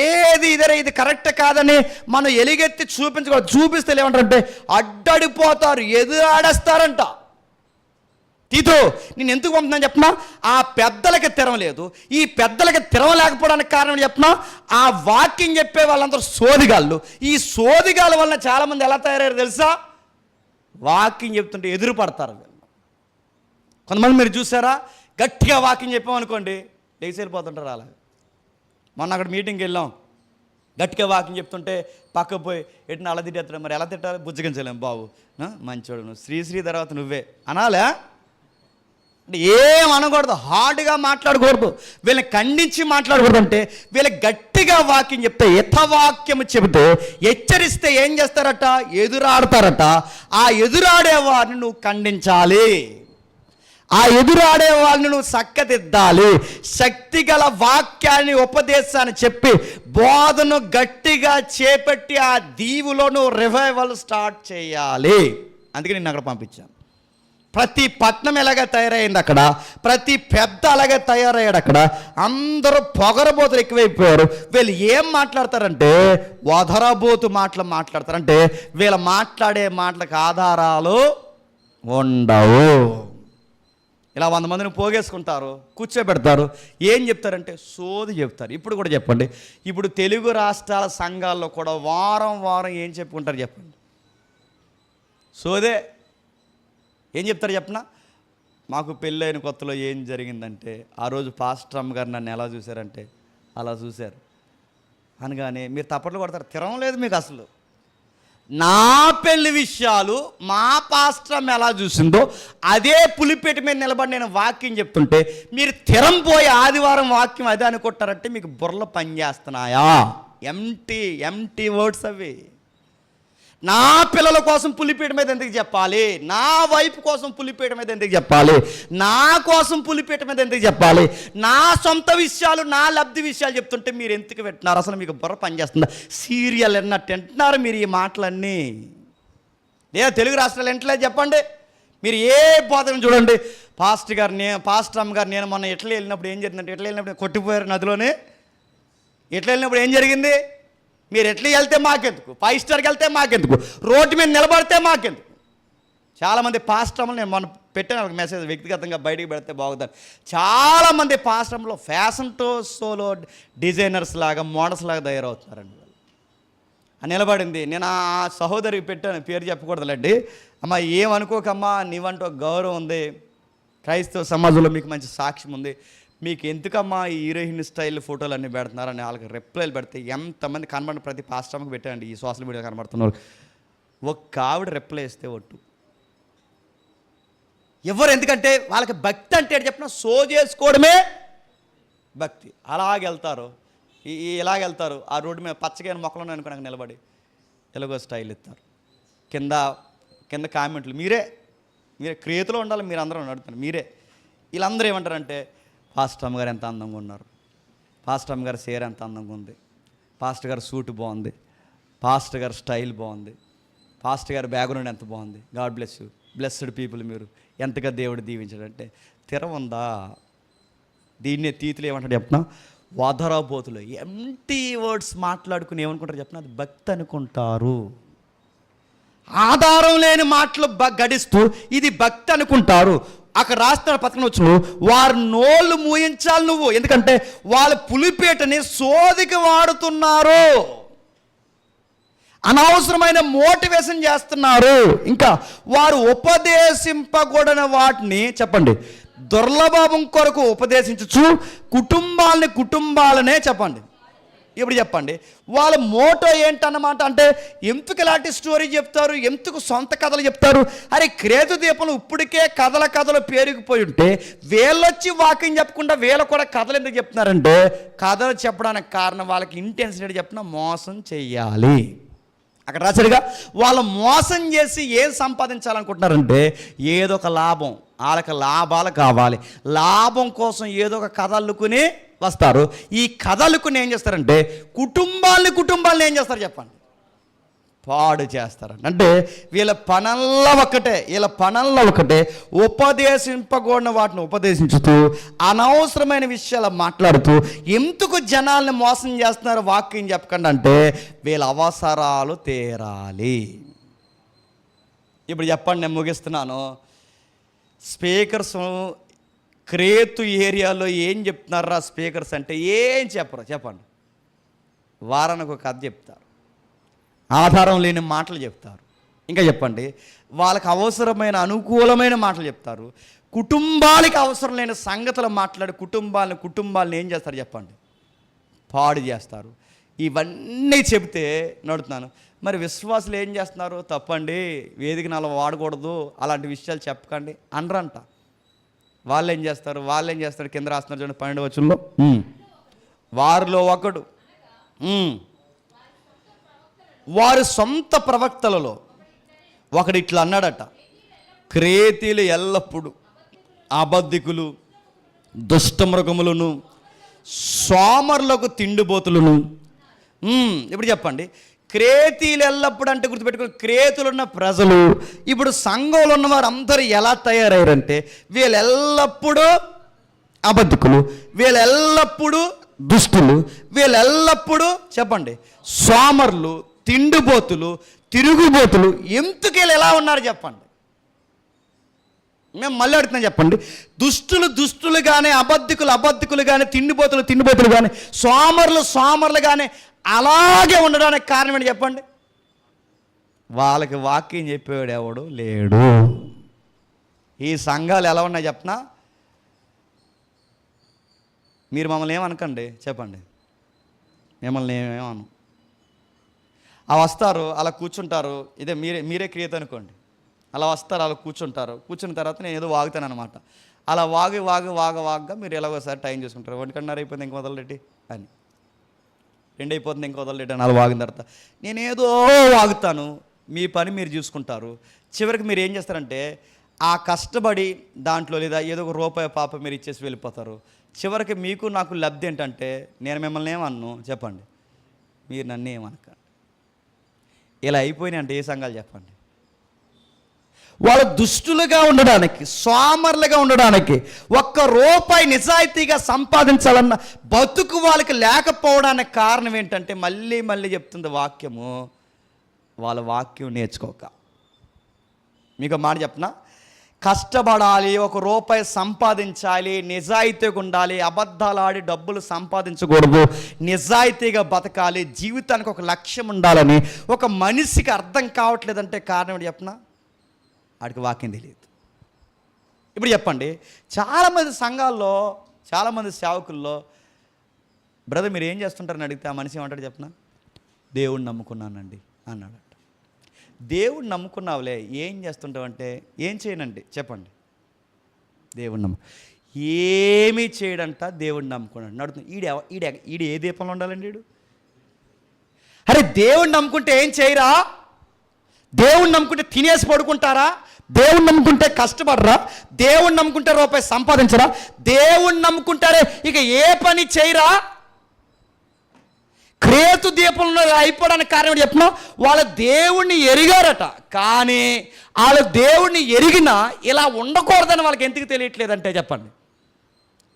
ఏది ఇది కరెక్ట్ కాదని మనం ఎలుగెత్తి చూపించకూడదు. చూపిస్తే ఏమంటారంటే అడ్డడిపోతారు, ఎదురాడేస్తారంట. తీతో నేను ఎందుకు పంపుతున్నాను చెప్పనా? ఆ పెద్దలకి తెరవలేదు. ఈ పెద్దలకి తెరవలేకపోవడానికి కారణం చెప్పనా? ఆ వాక్యం చెప్పే వాళ్ళందరూ సోదిగాళ్ళు. ఈ సోదిగాళ్ళ వలన చాలామంది ఎలా తయారయ్యారు తెలుసా? వాక్యం చెప్తుంటే ఎదురు పడతారు. కొంతమంది మీరు చూసారా, గట్టిగా వాక్యం చెప్పామనుకోండి లేచి వెళ్ళిపోతుంటారు. అలా మొన్న అక్కడ మీటింగ్కి వెళ్ళాం, గట్టిగా వాక్యం చెప్తుంటే పక్క పోయి ఎట్టిన అలా తిట్టేస్తాడు. మరి ఎలా తిట్టాలి? బుజ్జగించలేము బాబు, మంచోడు నువ్వు, శ్రీ తర్వాత నువ్వే అనాలే. అంటే ఏం అనకూడదు, హార్డ్గా మాట్లాడకూడదు, వీళ్ళని ఖండించి మాట్లాడకూడదు. అంటే వీళ్ళకి గట్టిగా వాక్యం చెప్తే, యథవాక్యం చెబితే, హెచ్చరిస్తే ఏం చేస్తారట? ఎదురాడతారట. ఆ ఎదురాడే వారిని నువ్వు ఖండించాలి, ఆ ఎదురాడే వాళ్ళని నువ్వు చక్కదిద్దాలి. శక్తిగల వాక్యాన్ని, ఉపదేశాన్ని చెప్పి బోధను గట్టిగా చేపట్టి ఆ దీవులో నువ్వు రివైవల్ స్టార్ట్ చేయాలి. అందుకే నేను అక్కడ పంపించాను. ప్రతి పట్నం ఎలాగ తయారైంది అక్కడ, ప్రతి పెద్ద అలాగే తయారయ్యాడు అక్కడ. అందరూ పొగరబోతులు ఎక్కువైపోయారు. వీళ్ళు ఏం మాట్లాడతారంటే వదరబోతు మాటలు మాట్లాడతారంటే వీళ్ళు మాట్లాడే మాటలకు ఆధారాలు ఉండవు. ఇలా 100 మందిని పోగేసుకుంటారు, కూర్చోబెడతారు. ఏం చెప్తారంటే సోది చెప్తారు. ఇప్పుడు కూడా చెప్పండి, ఇప్పుడు తెలుగు రాష్ట్రాల సంఘాల్లో కూడా వారం వారం ఏం చెప్పుకుంటారు చెప్పండి? సోదే. ఏం చెప్తారు చెప్పనా? మాకు పెళ్ళైన కొత్తలో ఏం జరిగిందంటే, ఆ రోజు పాస్టర్ అమ్మగారు నన్ను ఎలా చూశారంటే అలా చూశారు అనగానే మీరు తప్పట్లు కొడతారు. తిరం లేదు మీకు అసలు. నా పెళ్లి విషయాలు మా పాస్టర్ అమ్మ ఎలా చూసిందో అదే పులిపేట మీద నిలబడి నేను వాక్యం చెప్తుంటే మీరు తిరం పోయి ఆదివారం వాక్యం అదే అనుకుంటారంటే మీకు బుర్రలు పనిచేస్తున్నాయా? ఎంటీ వర్డ్స్ అవి. నా పిల్లల కోసం పులిపేట మీద ఎందుకు చెప్పాలి? నా వైపు కోసం పులిపేట మీద ఎందుకు చెప్పాలి? నా కోసం పులిపేట మీద ఎందుకు చెప్పాలి? నా సొంత విషయాలు, నా లబ్ధి విషయాలు చెప్తుంటే మీరు ఎందుకు వింటున్నారు? అసలు మీకు బుర్ర పనిచేస్తుందా? సీరియల్ ఎన్నట్టు వింటున్నారు మీరు ఈ మాటలన్నీ? లేదా తెలుగు రాష్ట్రాలు ఎంటలేదు చెప్పండి. మీరు ఏ బోధన చూడండి. పాస్టర్ అమ్మగారు నేను మొన్న ఇట్లా వెళ్ళినప్పుడు ఏం జరిగిందంటే, ఇట్లా వెళ్ళినప్పుడు కొట్టిపోయారు నదిలోనే. ఇట్లా వెళ్ళినప్పుడు ఏం జరిగింది? మీరు ఎట్లా వెళ్తే మాకెందుకు, 5 స్టార్కి వెళ్తే మాకెందుకు, రోడ్డు మీద నిలబడితే మాకెందుకు? చాలామంది పాస్టర్లు, నేను మొన్న పెట్టాను ఒక మెసేజ్, వ్యక్తిగతంగా బయటికి పెడితే బాగుందని. చాలామంది పాస్టర్లు ఫ్యాషన్ షోలో డిజైనర్స్ లాగా, మోడల్స్ లాగా తయారవుతున్నారండి. నిలబడింది. నేను ఆ సహోదరికి పెట్టాను, పేరు చెప్పకూడదులేండి. అమ్మ ఏమనుకోకమ్మా, నీవంటూ గౌరవం ఉంది, క్రైస్తవ సమాజంలో మీకు మంచి సాక్ష్యం ఉంది, మీకు ఎందుకమ్మా ఈ హీరోయిన్ స్టైల్ ఫోటోలు అన్నీ పెడుతున్నారని వాళ్ళకి రిప్లైలు పెడితే ఎంతమంది కనబడిన ప్రతి పాస్టర్కి పెట్టండి, ఈ సోషల్ మీడియా కనబడుతున్నారు. ఒక్క ఆవిడ రిప్లై ఇస్తే ఒట్టు ఎవరు. ఎందుకంటే వాళ్ళకి భక్తి అంటే చెప్పిన షో చేసుకోవడమే భక్తి. అలాగెళ్తారు, ఇలాగెళ్తారు. ఆ రోడ్డు మీద పచ్చగా మొక్కలు అనుకున్నాక నిలబడి ఎలాగో స్టైల్ ఇస్తారు. కింద కామెంట్లు మీరే క్రియేతులో ఉండాలి, మీరు అందరూ నడుతున్నారు మీరే. వీళ్ళందరూ ఏమంటారంటే, పాస్టర్ అమ్మగారు ఎంత అందంగా ఉన్నారు, పాస్టర్ అమ్మగారు చీర ఎంత అందంగా ఉంది, పాస్టర్ గారు సూట్ బాగుంది, పాస్టర్ గారు స్టైల్ బాగుంది, పాస్టర్ గారు బ్యాక్గ్రౌండ్ ఎంత బాగుంది, God bless you, blessed people, మీరు ఎంతగా దేవుడు దీవించాడంటే తెర ఉందా? దీన్నే తీతులు ఏమంటారు చెప్పిన, వదరబోతులు ఎంటీ వర్డ్స్ మాట్లాడుకుని ఏమనుకుంటారు చెప్పిన, అది భక్తి అనుకుంటారు. ఆధారం లేని మాటలు గడిస్తూ ఇది భక్తి అనుకుంటారు. అక్కడ రాస్తున్న పథకం వచ్చి వారు నోళ్ళు మూయించాలి నువ్వు, ఎందుకంటే వాళ్ళ పులిపేటని సోదికి వాడుతున్నారు, అనవసరమైన మోటివేషన్ చేస్తున్నారు. ఇంకా వారు ఉపదేశింపకూడని వాటిని చెప్పండి దుర్లభం కొరకు ఉపదేశించచ్చు కుటుంబాలనే చెప్పండి. ఇప్పుడు చెప్పండి వాళ్ళ మోటో ఏంటన్నమాట అంటే, ఎందుకు ఇలాంటి స్టోరీ చెప్తారు, ఎందుకు సొంత కథలు చెప్తారు? అరే క్రేతు దీపంలో ఇప్పటికే కథలు పేరుకుపోయి ఉంటే వీళ్ళొచ్చి వాకింగ్ చెప్పకుండా వీళ్ళు కూడా కథలు ఎందుకు చెప్తున్నారంటే, కథలు చెప్పడానికి కారణం వాళ్ళకి ఇంటెన్సిటీ చెప్పిన మోసం చెయ్యాలి. అక్కడ రాశారుగా, వాళ్ళు మోసం చేసి ఏం సంపాదించాలనుకుంటున్నారంటే ఏదో ఒక లాభం, వాళ్ళకి లాభాలు కావాలి, లాభం కోసం ఏదో ఒక కథ అల్లుకుని వస్తారు. ఈ కథలుకుని ఏం చేస్తారంటే కుటుంబాలను ఏం చేస్తారు చెప్పండి, పాడు చేస్తారండి. అంటే వీళ్ళ పనుల్లో ఒకటే ఉపదేశింపకూడని వాటిని ఉపదేశించుతూ అనవసరమైన విషయాలు మాట్లాడుతూ ఎందుకు జనాల్ని మోసం చేస్తున్నారు వాక్యం చెప్పకండి అంటే వీళ్ళ అవసరాలు తీరాలి. ఇప్పుడు చెప్పండి, నేను ముగిస్తున్నాను. స్పీకర్స్ క్రేతు ఏరియాలో ఏం చెప్తున్నారా స్పీకర్స్ అంటే ఏం చెప్పరు చెప్పండి. వారానికి ఒక కథ చెప్తారు, ఆధారం లేని మాటలు చెప్తారు. ఇంకా చెప్పండి, వాళ్ళకి అవసరమైన అనుకూలమైన మాటలు చెప్తారు. కుటుంబాలకి అవసరం లేని సంగతులు మాట్లాడి కుటుంబాలను ఏం చేస్తారు చెప్పండి, పాడు చేస్తారు. ఇవన్నీ చెబితే నడుతున్నాను. మరి విశ్వాసులు ఏం చేస్తున్నారు? తప్పండి, వేదిక నాలో వాడకూడదు, అలాంటి విషయాలు చెప్పకండి అనరంట. వాళ్ళు ఏం చేస్తారు? కింద రాస్తున్నారు చూడండి 12వ వచనంలో, వారిలో ఒకడు వారి సొంత ప్రవక్తలలో ఒకడు ఇట్లా అన్నాడట, క్రేతీలు ఎల్లప్పుడూ అబద్ధికులు, దుష్టమృగములను, సోమరులకు తిండిబోతులను. ఇప్పుడు చెప్పండి, క్రేతీలు ఎల్లప్పుడు అంటే గుర్తుపెట్టుకుని, క్రేతులున్న ప్రజలు ఇప్పుడు సంఘంలో ఉన్నవారు అందరూ ఎలా తయారయ్యారంటే వీళ్ళెల్లప్పుడూ అబద్ధికులు, వీళ్ళెల్లప్పుడూ దుష్టులు, వీళ్ళెల్లప్పుడూ చెప్పండి సోమరులు, తిండిబోతులు, తిరుగుబోతులు. ఎందుకు వీళ్ళు ఎలా ఉన్నారు చెప్పండి? మేము మళ్ళీ అడుగుతున్నాం చెప్పండి, దుష్టులు కానీ, అబద్ధికులు కానీ, తిండిపోతులు కానీ, సోమరులు కానీ అలాగే ఉండడానికి కారణం ఏంటి చెప్పండి? వాళ్ళకి వాక్యం చెప్పేవాడు ఎవడు లేడు. ఈ సంఘాలు ఎలా ఉన్నాయి చెప్పనా? మీరు మమ్మల్ని ఏమనకండి, చెప్పండి, మిమ్మల్ని ఏమను. అలా వస్తారు, అలా కూర్చుంటారు, ఇదే మీరే క్రియేట్ అనుకోండి. అలా వస్తారు, అలా కూర్చున్న తర్వాత నేను ఏదో వాగుతాను అనమాట. అలా వాగగా మీరు ఎలాగోసారి టైం చూసుకుంటారు. 1:30 అయిపోయింది, ఇంక వదలరెడ్డి అని, 2 అయిపోతుంది, ఇంక వదలరెడ్డి అని. అలా వాగిన తర్వాత నేనేదో వాగుతాను, మీ పని మీరు చూసుకుంటారు. చివరికి మీరు ఏం చేస్తారంటే ఆ కష్టపడి దాంట్లో లేదా ఏదో ఒక రూపాయి పాప మీరు ఇచ్చేసి వెళ్ళిపోతారు. చివరికి మీకు నాకు లబ్ధి ఏంటంటే నేను మిమ్మల్ని ఏమన్ను చెప్పండి, మీరు నన్ను ఏమనక. ఇలా అయిపోయినాయి అంటే ఏ సంఘాలు చెప్పండి? వాళ్ళు దుష్టులుగా ఉండడానికి, సోమరులుగా ఉండడానికి, ₹1 నిజాయితీగా సంపాదించాలన్న బతుకు వాళ్ళకి లేకపోవడానికి కారణం ఏంటంటే మళ్ళీ చెప్తుంది వాక్యము, వాళ్ళ వాక్యం నేర్చుకోక. మీకు మాట చెప్పనా, కష్టపడాలి, ₹1 సంపాదించాలి, నిజాయితీగా ఉండాలి, అబద్ధాలు ఆడి డబ్బులు సంపాదించకూడదు, నిజాయితీగా బతకాలి, జీవితానికి ఒక లక్ష్యం ఉండాలని ఒక మనిషికి అర్థం కావట్లేదంటే కారణం ఏంటి చెప్పనా? వాడికి వాక్యం తెలియదు. ఇప్పుడు చెప్పండి, చాలామంది సంఘాల్లో, చాలామంది సేవకుల్లో, బ్రదర్ మీరు ఏం చేస్తుంటారని అడిగితే ఆ మనిషి ఏమంటాడు చెప్పనా? దేవుడిని నమ్ముకున్నానండి అన్నాడు. దేవుడిని నమ్ముకున్నావులే, ఏం చేస్తుంటావంటే ఏం చేయనండి చెప్పండి. దేవుడిని ఏమీ చేయడంట, దేవుడిని నమ్ముకున్నాడు నడుతుంది. ఈడు ఏ దీపంలో ఉండాలండి? అరే దేవుడిని నమ్ముకుంటే ఏం చేయరా? దేవుణ్ణి నమ్ముకుంటే తినేసి పడుకుంటారా? దేవుణ్ణి నమ్ముకుంటే కష్టపడరా? దేవుణ్ణి నమ్ముకుంటే ₹1 సంపాదించరా? దేవుణ్ణి నమ్ముకుంటారే ఇక ఏ పని చేయరా? క్రేతు దీపంలో అయిపోవడానికి కారణం చెప్పినా, వాళ్ళ దేవుణ్ణి ఎరిగారట, కానీ వాళ్ళ దేవుణ్ణి ఎరిగినా ఇలా ఉండకూడదని వాళ్ళకి ఎందుకు తెలియట్లేదంటే చెప్పండి,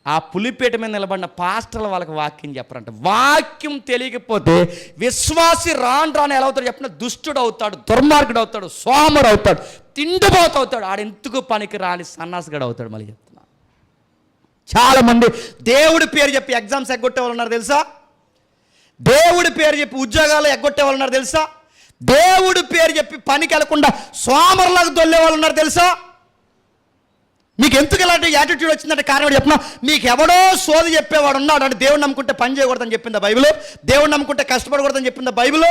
ఆ పులిపేట మీద నిలబడిన పాస్టర్లు వాళ్ళకి వాక్యం చెప్పరంట. వాక్యం తెలియకపోతే విశ్వాసి రాను ఎలా అవుతాడు చెప్పిన? దుష్టుడు అవుతాడు, దుర్మార్గుడు అవుతాడు, సోమరు అవుతాడు, తిండిపోతు అవుతాడు, ఆడెందుకు పనికి రాని సన్నాసిగడు అవుతాడు. మళ్ళీ చెప్తున్నా, చాలామంది దేవుడి పేరు చెప్పి ఎగ్జామ్స్ ఎగ్గొట్టే వాళ్ళు ఉన్నారు తెలుసా? దేవుడి పేరు చెప్పి ఉద్యోగాలు ఎగ్గొట్టే వాళ్ళు ఉన్నారు తెలుసా? దేవుడి పేరు చెప్పి పనికి వెళ్లకుండా సోమరులకు దొల్లే వాళ్ళు ఉన్నారు తెలుసా? మీకు ఎందుకు ఇలాంటి యాటిట్యూడ్ వచ్చిందంటే కారణం చెప్పినా, మీకు ఎవడో సోది చెప్పేవాడు ఉన్నాడు అంటే దేవుడు నమ్ముకుంటే పని చేయకూడదని చెప్పిందా బైబిల్? దేవుడు నమ్ముకుంటే కష్టపడకూడదని చెప్పిందా బైబిల్?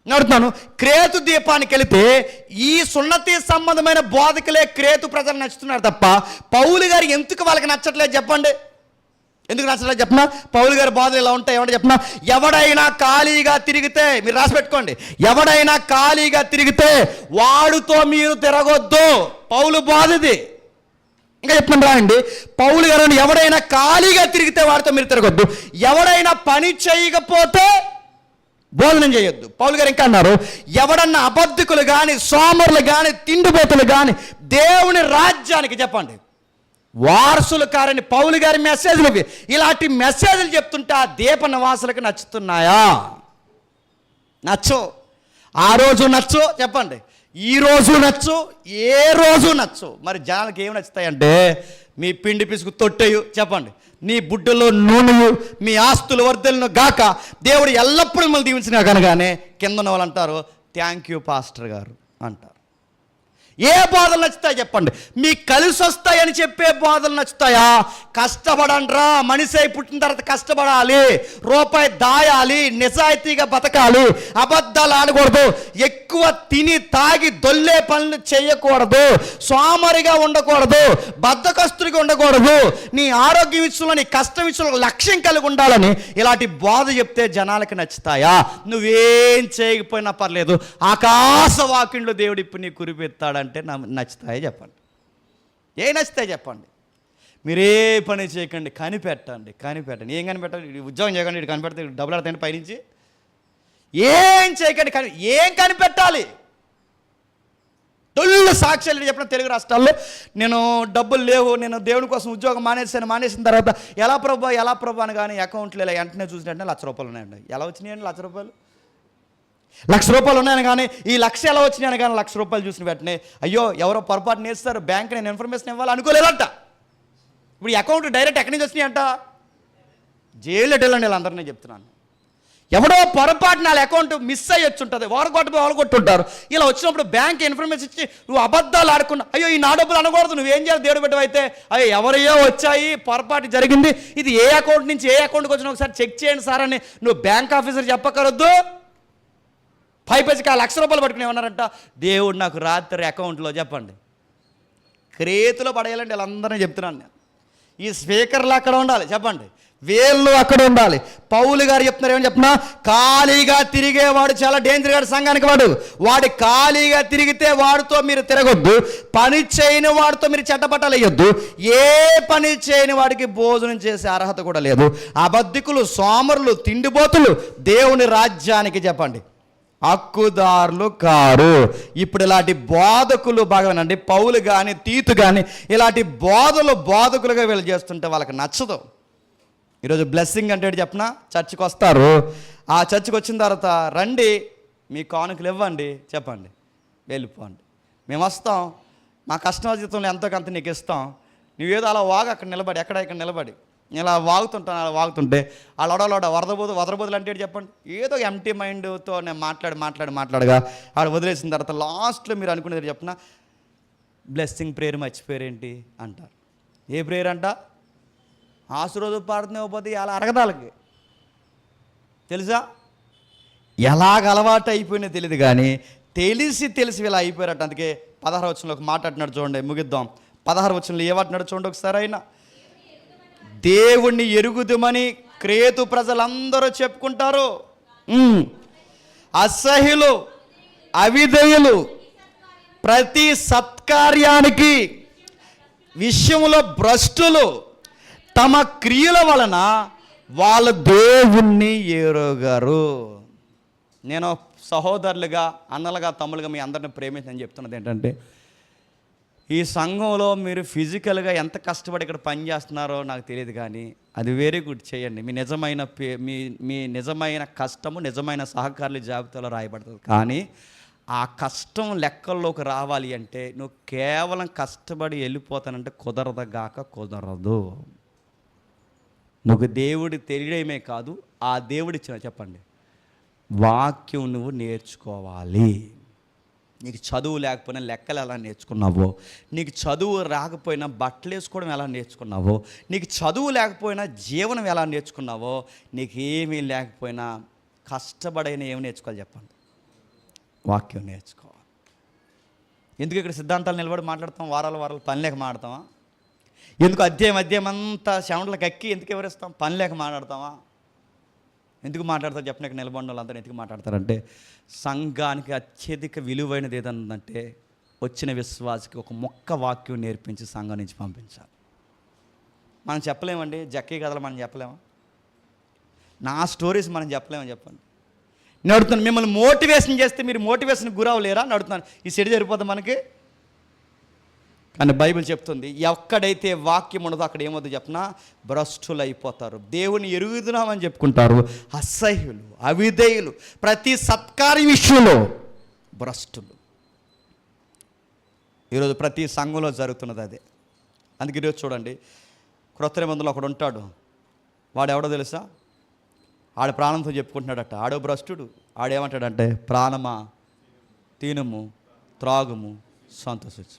అడుగుతున్నాను, క్రేతు దీపానికి వెళితే ఈ సున్నతి సంబంధమైన బోధకులే క్రేతు ప్రజలు నచ్చుతున్నారు తప్ప పౌలు గారు ఎందుకు వాళ్ళకి నచ్చట్లేదు చెప్పండి? ఎందుకు నచ్చట్లేదు చెప్పినా? పౌలు గారి బోధలు ఎలా ఉంటాయి ఏమంటే చెప్పినా, ఎవడైనా ఖాళీగా తిరిగితే, మీరు రాసి పెట్టుకోండి, ఎవడైనా ఖాళీగా తిరిగితే వాడితో మీరు తిరగొద్దు. పౌలు బోధది. ఇంకా చెప్తాను రాయండి, పౌలు గారు ఎవడైనా ఖాళీగా తిరిగితే వాడితో మీరు తిరగొద్దు, ఎవడైనా పని చేయకపోతే భోజనం చేయొద్దు. పౌలు గారు ఇంకా అన్నారు, ఎవడన్నా అబద్ధికులు కానీ, సోమరులు కానీ, తిండిపోతులు కానీ దేవుని రాజ్యానికి చెప్పండి వారసులు కారని పౌలు గారి మెసేజ్లు. ఇలాంటి మెసేజ్లు చెప్తుంటే ఆ దీప నివాసులకు నచ్చుతున్నాయా? నచ్చు. ఆ రోజు నచ్చు చెప్పండి, ఈ రోజు నచ్చు, ఏ రోజు నచ్చు. మరి జనాలకు ఏమి నచ్చుతాయంటే మీ పిండి పిసుకు తొట్టేయు చెప్పండి, నీ బుడ్డలో నూనెయు, మీ ఆస్తులు వర్ధలను గాక, దేవుడు ఎల్లప్పుడూ మిమ్మల్ని దీవించినా కనుగానే కింద ఉన్న వాళ్ళు అంటారు థ్యాంక్ యూ పాస్టర్ గారు అంటారు. ఏ బోధలు నచ్చుతాయి చెప్పండి? మీకు కలిసి వస్తాయని చెప్పే బోధలు నచ్చుతాయా? కష్టపడండ్రా, మనిషి అయి పుట్టిన తర్వాత కష్టపడాలి, ₹1 దాయాలి, నిజాయితీగా బతకాలి, అబద్ధాలు ఆడకూడదు, ఎక్కువ తిని తాగి దొల్లే పనులు చేయకూడదు, సోమరిగా ఉండకూడదు, బద్ధకస్తుడిగా ఉండకూడదు, నీ ఆరోగ్య విషయంలో, నీ కష్టం విషయంలో లక్ష్యం కలిగి ఉండాలని ఇలాంటి బోధ చెప్తే జనాలకి నచ్చుతాయా? నువ్వేం చేయకపోయినా పర్లేదు, ఆకాశవాక్యంలో దేవుడు ఇప్పుడు నీ కురిపెత్తాడని అంటే నచ్చుతాయి చెప్పండి? ఏ నచ్చుతాయి చెప్పండి? మీరే పని చేయకండి, కనిపెట్టండి. ఏం కనిపెట్టాలి? ఉద్యోగం చేయకండి, ఇటు కనిపెడితే డబ్బులు ఆడతాయండి పైనుంచి. ఏం చేయకండి, ఏం కనిపెట్టాలి? తొలి సాక్ష్యాలు చెప్పిన తెలుగు రాష్ట్రాల్లో, నేను డబ్బులు లేవు, నేను దేవుని కోసం ఉద్యోగం మానేసిన తర్వాత ఎలా ప్రభు అని కానీ అకౌంట్లో ఇలా వెంటనే చూసినట్టే ₹1,00,000 ఉన్నాయండి. ఎలా వచ్చినాయండి ₹1,00,000? రూ. 1,00,000 ఉన్నాయని కానీ ఈ 1,00,000 ఎలా వచ్చినాయని కానీ రూ. 1,00,000 చూసిన వెంటనే అయ్యో ఎవరో పొరపాటు నేస్తారు, బ్యాంక్ నేను ఇన్ఫర్మేషన్ ఇవ్వాలి అనుకోలేదంట. ఇప్పుడు ఈ అకౌంట్ డైరెక్ట్ ఎక్కడి నుంచి వచ్చినాయంట? జైలు వెళ్ళండి వీళ్ళందరినీ చెప్తున్నాను. ఎవడో పొరపాటు నా అకౌంట్ మిస్ అయ్యొచ్చు ఉంటుంది, కొట్టుంటారు. ఇలా వచ్చినప్పుడు బ్యాంక్ ఇన్ఫర్మేషన్ ఇచ్చి నువ్వు అబద్ధాలు ఆడకుండా అయ్యో ఈ నా డబ్బులు అనకూడదు, నువ్వేం చేయాలి దేవుడు పెట్టవైతే అయ్యో ఎవరియో వచ్చాయి పొరపాటు జరిగింది, ఇది ఏ అకౌంట్ నుంచి ఏ అకౌంట్కి వచ్చినా ఒకసారి చెక్ చేయండి సార్ అని నువ్వు బ్యాంక్ ఆఫీసర్ చెప్పకరొద్దు. పైపేసికి ఆ రూ. 1,00,000 పట్టుకుని ఏమన్నారంట, దేవుడు నాకు రాత్రి అకౌంట్లో చెప్పండి క్రేతులో పడేయాలండి. వీళ్ళందరినీ చెప్తున్నాను నేను. ఈ స్పీకర్లు అక్కడ ఉండాలి చెప్పండి, వేళ్ళు అక్కడ ఉండాలి. పౌలు గారు చెప్తున్నారు, ఏమని చెప్తున్నా, ఖాళీగా తిరిగేవాడు చాలా డేంజర్ గాడు సంఘానికి. వాడు ఖాళీగా తిరిగితే వాడితో మీరు తిరగొద్దు, పని చేయని వాడితో మీరు చెడ్డబట్టలు వేయొద్దు, ఏ పని చేయని వాడికి భోజనం చేసే అర్హత కూడా లేదు. అబద్ధికులు, సోమరులు, తిండిపోతులు దేవుని రాజ్యానికి చెప్పండి హక్కుదారులు కారు. ఇప్పుడు ఇలాంటి బోధకులు బాగానండి, పౌలు కానీ తీతు కానీ ఇలాంటి బోధకులుగా వీళ్ళు చేస్తుంటే వాళ్ళకి నచ్చదు. ఈరోజు బ్లెస్సింగ్ అంటే చెప్పిన చర్చికి వస్తారు, ఆ చర్చికి వచ్చిన తర్వాత రండి మీ కానుకలు ఇవ్వండి చెప్పండి వెళ్ళిపోండి, మేము వస్తాం మా కష్టార్జితంలో ఎంతో కొంత నీకు ఇస్తాం, నువ్వేదో అలా అక్కడ నిలబడి ఇక్కడ నిలబడి ఇలా వాగుతుంటాను. అలా వాగుతుంటే వాళ్ళు అడవలోడ వదరబోదులు అంటే చెప్పండి, ఏదో ఎంటీ మైండ్తో నేను మాట్లాడగా ఆడ వదిలేసిన తర్వాత లాస్ట్లో మీరు అనుకునేది చెప్పిన బ్లెస్సింగ్ ప్రేయర్ మర్చిపోయారేంటి అంటారు. ఏ ప్రేయర్ అంట? ఆశీర్వాద ప్రార్థన ఇవ్వకపోతే అలా అరగదాలకి తెలుసా, ఎలాగ అలవాటు అయిపోయినా తెలియదు కానీ తెలిసి ఇలా అయిపోయారట. అందుకే 16వ వచనంలో ఒక మాట అంటున్నాడు చూడండి, ముగిద్దాం. 16వ వచనంలో ఏమంటున్నాడు చూడండి ఒకసారి. అయినా దేవుణ్ణి ఎరుగుదుమని క్రేతు ప్రజలందరూ చెప్పుకుంటారు, అసహ్యులు, అవిధేయులు, ప్రతి సత్కార్యానికి విషయంలో భ్రష్టులు, తమ క్రియల వలన వాళ్ళ దేవుణ్ణి ఎరుగరు. నేను సహోదరులుగా, అన్నలుగా, తమ్ములుగా మీ అందరిని ప్రేమించని చెప్తున్నది ఏంటంటే, ఈ సంఘంలో మీరు ఫిజికల్గా ఎంత కష్టపడి ఇక్కడ పని చేస్తున్నారో నాకు తెలియదు కానీ అది వెరీ గుడ్, చేయండి. మీ నిజమైన కష్టము నిజమైన సహకారుల జాబితాలో రాయబడుతుంది. కానీ ఆ కష్టం లెక్కల్లోకి రావాలి అంటే నువ్వు కేవలం కష్టపడి వెళ్ళిపోతానంటే కుదరదు. నువ్వు దేవుడి తెలియడమే కాదు, ఆ దేవుడిచ్చిన చెప్పండి వాక్యం నువ్వు నేర్చుకోవాలి. నీకు చదువు లేకపోయినా లెక్కలు ఎలా నేర్చుకున్నావో, నీకు చదువు రాకపోయినా బట్టలు వేసుకోవడం ఎలా నేర్చుకున్నావో, నీకు చదువు లేకపోయినా జీవనం ఎలా నేర్చుకున్నావో, నీకు ఏమీ లేకపోయినా కష్టపడైనా ఏమి నేర్చుకోవాలి చెప్పండి, వాక్యం నేర్చుకోవాలి. ఎందుకు ఇక్కడ సిద్ధాంతాలు నిలబడి మాట్లాడతాం, వారాలు పని లేక మాట్లాడతామా? ఎందుకు అధ్యాయం అంతా చెమటలకు ఎక్కి ఎందుకు ఎవరిస్తాం? పని లేక మాట్లాడతామా? ఎందుకు మాట్లాడతారు చెప్పిన ఇక్కడ నిలబడిన వాళ్ళందరూ ఎందుకు మాట్లాడతారంటే, సంఘానికి అత్యధిక విలువైనది ఏదంటే వచ్చిన విశ్వాసకి ఒక మొక్క వాక్యం నేర్పించి సంఘం నుంచి పంపించాలి. మనం చెప్పలేమండి, జక్కీ కథలు మనం చెప్పలేమా? నా స్టోరీస్ మనం చెప్పలేమని చెప్పండి. నేను అడుగుతున్నాను, మిమ్మల్ని మోటివేషన్ చేస్తే మీరు మోటివేషన్ గురవలేరా అని అడుగుతున్నాను. ఈ సెడి సరిపోతుంది మనకి. కానీ బైబిల్ చెప్తుంది, ఎక్కడైతే వాక్యం ఉండదో అక్కడ ఏమవుతుందో చెప్పినా భ్రష్టులు అయిపోతారు. దేవుని ఎరుగుతున్నామని చెప్పుకుంటారు, అసహ్యులు, అవిధేయులు, ప్రతి సత్కార్య విషయంలో భ్రష్టులు. ఈరోజు ప్రతి సంఘంలో జరుగుతున్నది అదే. అందుకే ఈరోజు చూడండి, క్రొత్త నిబంధనలో ఒకడు ఉంటాడు, వాడు ఎవడో తెలుసా? ఆడ ప్రాణంతో చెప్పుకుంటున్నాడట, ఆడో భ్రష్టుడు. ఆడేమంటాడంటే, ప్రాణమా తినుము త్రాగుము సంతోషించు.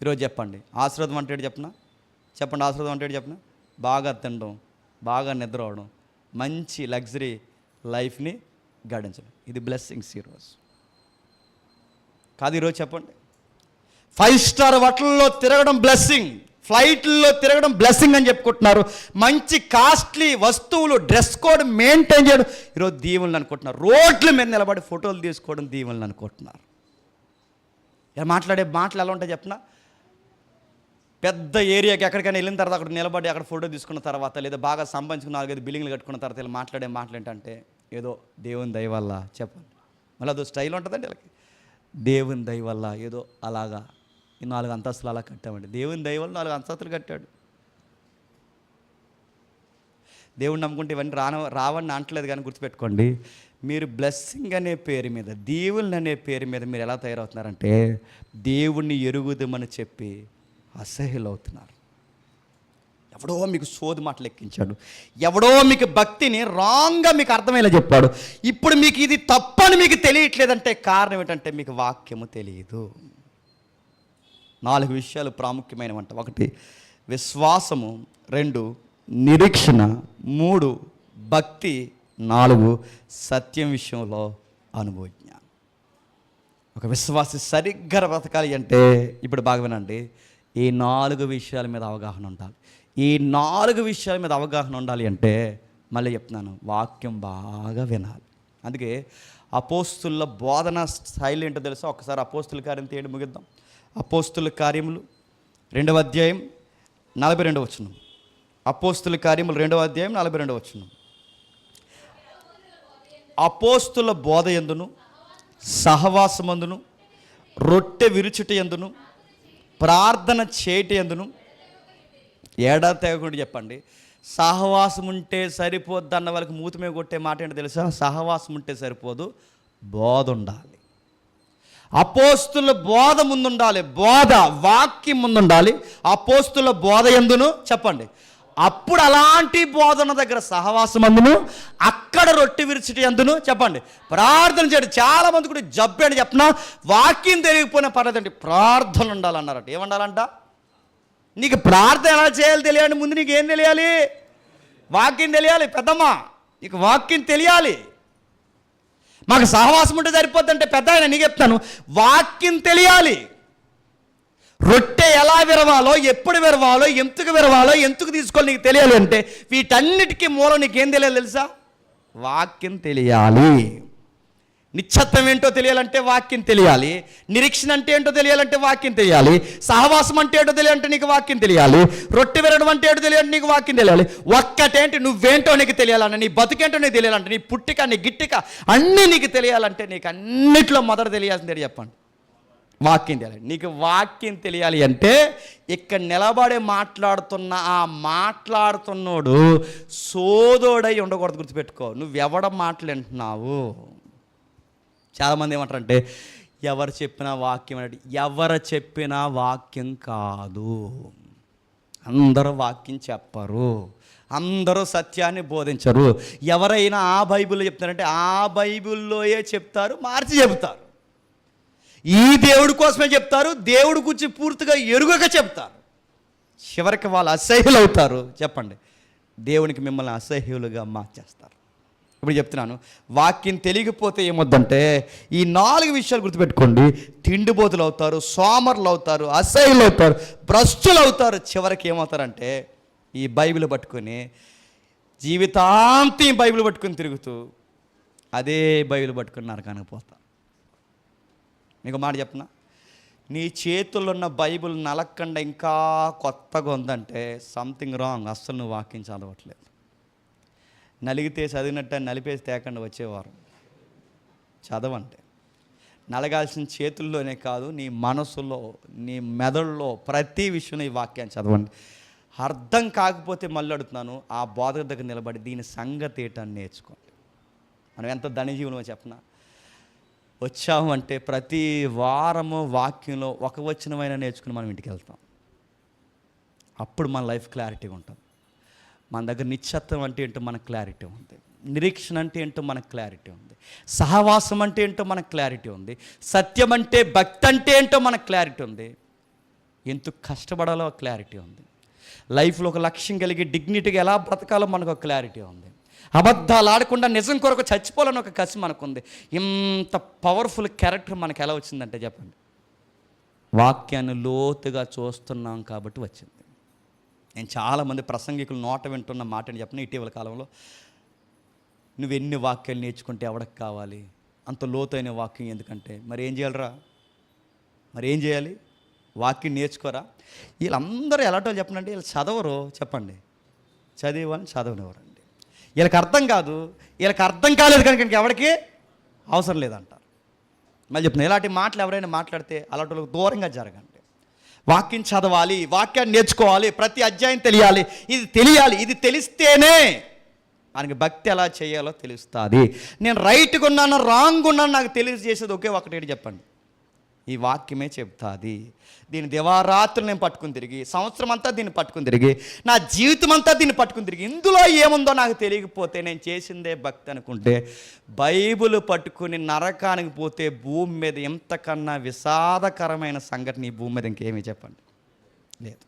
ఈరోజు చెప్పండి ఆశీర్వాదం అంటే చెప్పండి ఆశీర్వాదం అంటే చెప్పిన బాగా తినడం, బాగా నిద్ర అవడం, మంచి లగ్జరీ లైఫ్ని గడించడం, ఇది బ్లెస్సింగ్స్ ఈరోజు కాదు. ఈరోజు చెప్పండి 5 స్టార్ హోటల్లో తిరగడం బ్లెస్సింగ్, ఫ్లైట్లో తిరగడం బ్లెస్సింగ్ అని చెప్పుకుంటున్నారు. మంచి కాస్ట్లీ వస్తువులు, డ్రెస్ కోడ్ మెయింటైన్ చేయడం ఈరోజు దీవెనలు అనుకుంటున్నారు. రోడ్ల మీద నిలబడి ఫోటోలు తీసుకోవడం దీవెనలు అనుకుంటున్నారు. మాట్లాడే మాటలు ఎలా ఉంటాయి చెప్పిన, పెద్ద ఏరియాకి ఎక్కడికైనా వెళ్ళిన తర్వాత అక్కడ నిలబడి అక్కడ ఫోటో తీసుకున్న తర్వాత, లేదా బాగా సంపాదించుకున్న 4-5 బిల్డింగ్లు కట్టుకున్న తర్వాత ఇలా మాట్లాడే మాటలు ఏంటంటే ఏదో దేవుని దయ వల్ల చెప్పండి. మళ్ళీ అదో స్టైల్ ఉంటుందండి వీళ్ళకి. దేవుని దయ వల్ల ఏదో అలాగా ఈ 4 అంతస్తులు అలా కట్టామండి. దేవుని దయ వల్ల 4 అంతస్తులు కట్టాడు. దేవుణ్ణి నమ్ముకుంటే ఇవన్నీ రావని అంటలేదు, కానీ గుర్తుపెట్టుకోండి, మీరు బ్లెస్సింగ్ అనే పేరు మీద, దేవుళ్ళు అనే పేరు మీద మీరు ఎలా తయారవుతున్నారంటే దేవుణ్ణి ఎరుగుదమని చెప్పి అసహ్యులు అవుతున్నారు. ఎవడో మీకు సోది మాటలు ఎక్కించాడు, ఎవడో మీకు భక్తిని రాంగ్గా మీకు అర్థమయ్యేలా చెప్పాడు. ఇప్పుడు మీకు ఇది తప్పని మీకు తెలియట్లేదంటే కారణం ఏంటంటే మీకు వాక్యము తెలియదు. 4 విషయాలు ప్రాముఖ్యమైనవంట. 1 విశ్వాసము, 2 నిరీక్షణ, 3 భక్తి, 4 సత్యం విషయంలో అనుభవజ్ఞ. ఒక విశ్వాసి సరిగ్గా బ్రతకాలి అంటే ఇప్పుడు బాగా వినండి, ఈ 4 విషయాల మీద అవగాహన ఉండాలి. ఈ 4 విషయాల మీద అవగాహన ఉండాలి అంటే మళ్ళీ చెప్తున్నాను, వాక్యం బాగా వినాలి. అందుకే అపోస్తుల బోధన శైలి ఏంటో తెలుసా? ఒకసారి అపోస్తుల కార్యం తీయండి, ముగిద్దాం. అపోస్తుల కార్యములు 2వ అధ్యాయం 42వ వచనం. అపోస్తుల కార్యములు 2వ అధ్యాయం 42వ వచనం. అపోస్తుల బోధ యందును, సహవాసమందును, రొట్టె విరుచుట యందును, ప్రార్థన చేయట యందును ఏడాది తెగకుండా చెప్పండి. సహవాసం ఉంటే సరిపోద్ది అన్న వాళ్ళకి మూతి మీద కొట్టే మాట ఏంటో తెలుసా? సహవాసం ఉంటే సరిపోదు, బోధ ఉండాలి. అపోస్తుల బోధ ముందుండాలి, బోధ వాక్యం ముందుండాలి. అపోస్తుల బోధ యందును చెప్పండి, అప్పుడు అలాంటి బోధన దగ్గర సహవాసం అందును, అక్కడ రొట్టె విరిచిటి అందును చెప్పండి, ప్రార్థన చేయడం. చాలామంది కూడా జబ్బు అని చెప్పినా వాక్యం తెలియకపోయినా పర్లేదండి, ప్రార్థన ఉండాలన్నారట. ఏమండాలంట? నీకు ప్రార్థన ఎలా చేయాలి తెలియాలి, ముందు నీకు ఏం తెలియాలి? వాక్యం తెలియాలి. పెద్దమ్మ, నీకు వాక్యం తెలియాలి. మాకు సహవాసం ఉంటే సరిపోద్దంటే పెద్ద ఆయన నీకు చెప్తాను, వాక్యం తెలియాలి. రొట్టె ఎలా విరవాలో, ఎప్పుడు విరవాలో, ఎందుకు విరవాలో, ఎందుకు తీసుకోవాలి నీకు తెలియాలి అంటే వీటన్నిటికీ మూలం నీకేం తెలియాలి తెలుసా? వాక్యం తెలియాలి. నిశ్చత్వం ఏంటో తెలియాలంటే వాక్యం తెలియాలి. నిరీక్షణ అంటే ఏంటో తెలియాలంటే వాక్యం తెలియాలి. సహవాసం అంటే ఏంటో తెలియాలంటే నీకు వాక్యం తెలియాలి. రొట్టె విరవడం అంటే ఏంటో తెలియాలంటే నీకు వాక్యం తెలియాలి. ఒక్కటేంటి, నువ్వేంటో నీకు తెలియాలన్న, నీ బతుకేంటో నీకు తెలియాలంటే, నీ పుట్టిక, నీ గిట్టిక అన్నీ నీకు తెలియాలంటే నీకు అన్నిట్లో మొదట తెలియాల్సిందే చెప్పండి, వాక్యం తెలియాలి. నీకు వాక్యం తెలియాలి అంటే ఇక్కడ నిలబడి మాట్లాడుతున్న ఆ మాట్లాడుతున్నోడు సోదోడై ఉండకూడదు. గుర్తుపెట్టుకో, నువ్వెవడ మాటలు వింటున్నావు. చాలామంది ఏమంటారంటే ఎవరు చెప్పినా వాక్యం అంటే, ఎవరు చెప్పినా వాక్యం కాదు. అందరూ వాక్యం చెప్పరు, అందరూ సత్యాన్ని బోధించరు. ఎవరైనా ఆ బైబిల్లో చెప్తారంటే ఆ బైబిల్లోయే చెప్తారు, మార్చి చెప్తారు. ఈ దేవుడి కోసమే చెప్తారు, దేవుడి గురించి పూర్తిగా ఎరుగక చెప్తారు. చివరికి వాళ్ళు అసహ్యులు అవుతారు. చెప్పండి, దేవునికి మిమ్మల్ని అసహ్యులుగా మార్చేస్తారు. ఇప్పుడు చెప్తున్నాను, వాక్యం తెలియకపోతే ఏమొద్దంటే ఈ 4 విషయాలు గుర్తుపెట్టుకోండి. తిండిబోతులు అవుతారు, సోమరులు అవుతారు, అసహ్యులు అవుతారు, భ్రష్టులు అవుతారు. చివరికి ఏమవుతారంటే ఈ బైబిల్ పట్టుకొని జీవితాంతం బైబిల్ పట్టుకొని తిరుగుతూ అదే బైబిల్ పట్టుకొని నరకానికి పోతారు. మీకు మాట చెప్పనా, నీ చేతుల్లో ఉన్న బైబిల్ నలక్కండ ఇంకా కొత్తగా ఉందంటే సంథింగ్ రాంగ్. అస్సలు నువ్వు వాక్యం చదవట్లేదు. నలిగితే చదివినట్టు నలిపేసి తేకుండా వచ్చేవారు. చదవంటే నలగాల్సిన చేతుల్లోనే కాదు, నీ మనసులో, నీ మెదడులో ప్రతి విషయంలో ఈ వాక్యాన్ని చదవండి. అర్థం కాకపోతే మళ్ళీ అడుగుతున్నాను, ఆ బోధక దగ్గర నిలబడి దీని సంగతి ఏంటని నేర్చుకోండి. మనం ఎంత ధనజీవనమో చెప్పనా, వచ్చాము అంటే ప్రతి వారము వాక్యంలో ఒక వచనమైనా నేర్చుకుని మనం ఇంటికి వెళ్తాం. అప్పుడు మన లైఫ్ క్లారిటీగా ఉంటుంది. మన దగ్గర నిశ్చత్వం అంటే ఏంటో మనకు క్లారిటీ ఉంది, నిరీక్షణ అంటే ఏంటో మనకు క్లారిటీ ఉంది, సహవాసం అంటే ఏంటో మనకు క్లారిటీ ఉంది, సత్యం అంటే భక్తి అంటే ఏంటో మనకు క్లారిటీ ఉంది, ఎందుకు కష్టపడాలో క్లారిటీ ఉంది, లైఫ్లో ఒక లక్ష్యం కలిగి డిగ్నిటీగా ఎలా బ్రతకాలో మనకు ఒక క్లారిటీ ఉంది, అబద్ధాలు ఆడకుండా నిజం కొరకు చచ్చిపోవాలని ఒక కసి మనకుంది. ఇంత పవర్ఫుల్ క్యారెక్టర్ మనకు ఎలా వచ్చిందంటే చెప్పండి, వాక్యాన్ని లోతుగా చూస్తున్నాం కాబట్టి వచ్చింది. నేను చాలామంది ప్రసంగికులు నోట వింటున్న మాటని చెప్పిన ఇటీవల కాలంలో, నువ్వెన్ని వాక్యాలు నేర్చుకుంటే ఎవరికి కావాలి, అంత లోతైన వాక్యం ఎందుకంటే, మరి ఏం చేయాలరా, మరి ఏం చేయాలి, వాక్యం నేర్చుకోరా. వీళ్ళందరూ ఎలాంటో చెప్పండి, వీళ్ళు చదవరు. చెప్పండి, చదివేవాళ్ళని చదవనివ్వరండి. వీళ్ళకి అర్థం కాదు, వీళ్ళకి అర్థం కాలేదు కనుక ఎవరికి అవసరం లేదంటారు. మళ్ళీ చెప్తున్నా, ఇలాంటి మాటలు ఎవరైనా మాట్లాడితే అలాంటి వాళ్ళకి దూరంగా జరగండి. వాక్యం చదవాలి, వాక్యాన్ని నేర్చుకోవాలి, ప్రతి అధ్యాయం తెలియాలి, ఇది తెలియాలి. ఇది తెలిస్తేనే ఆయనకి భక్తి ఎలా చేయాలో తెలుస్తుంది. నేను రైట్గా ఉన్నాను రాంగ్ ఉన్నాను నాకు తెలియజేసేది ఒకే ఒకటి చెప్పండి, ఈ వాక్యమే చెప్తుంది. దీని దివారాత్రులు నేను పట్టుకుని తిరిగి, సంవత్సరం అంతా దీన్ని పట్టుకుని తిరిగి, నా జీవితం అంతా దీన్ని పట్టుకుని తిరిగి, ఇందులో ఏముందో నాకు తెలియకపోతే నేను చేసిందే భక్తి అనుకుంటే, బైబిల్ పట్టుకుని నరకానికి పోతే భూమి మీద ఎంతకన్నా విషాదకరమైన సంఘటన ఈ భూమి మీద ఇంకేమీ చెప్పండి లేదు.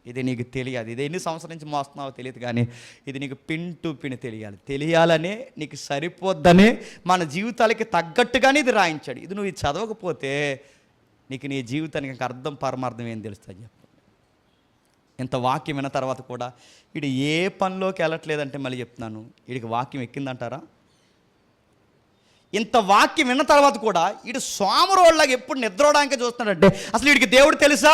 ఇది నీకు తెలియాలి. ఇది ఎన్ని సంవత్సరాల నుంచి మోస్తున్నావో తెలియదు, కానీ ఇది నీకు పిన్ టు పిన్ తెలియాలనే నీకు సరిపోద్దనే మన జీవితాలకి తగ్గట్టుగానే ఇది రాయించాడు. ఇది నువ్వు ఇది చదవకపోతే నీకు నీ జీవితానికి ఇంకా అర్థం పరమార్థం ఏం తెలుస్తుంది చెప్పు. ఇంత వాక్యం విన్న తర్వాత కూడా వీడు ఏ పనిలోకి వెళ్ళట్లేదంటే మళ్ళీ చెప్తున్నాను, వీడికి వాక్యం ఎక్కిందంటారా? ఇంత వాక్యం విన్న తర్వాత కూడా వీడు సోమరోళ్ళగా ఎప్పుడు నిద్రవడానికే చూస్తున్నాడంటే అసలు వీడికి దేవుడు తెలుసా?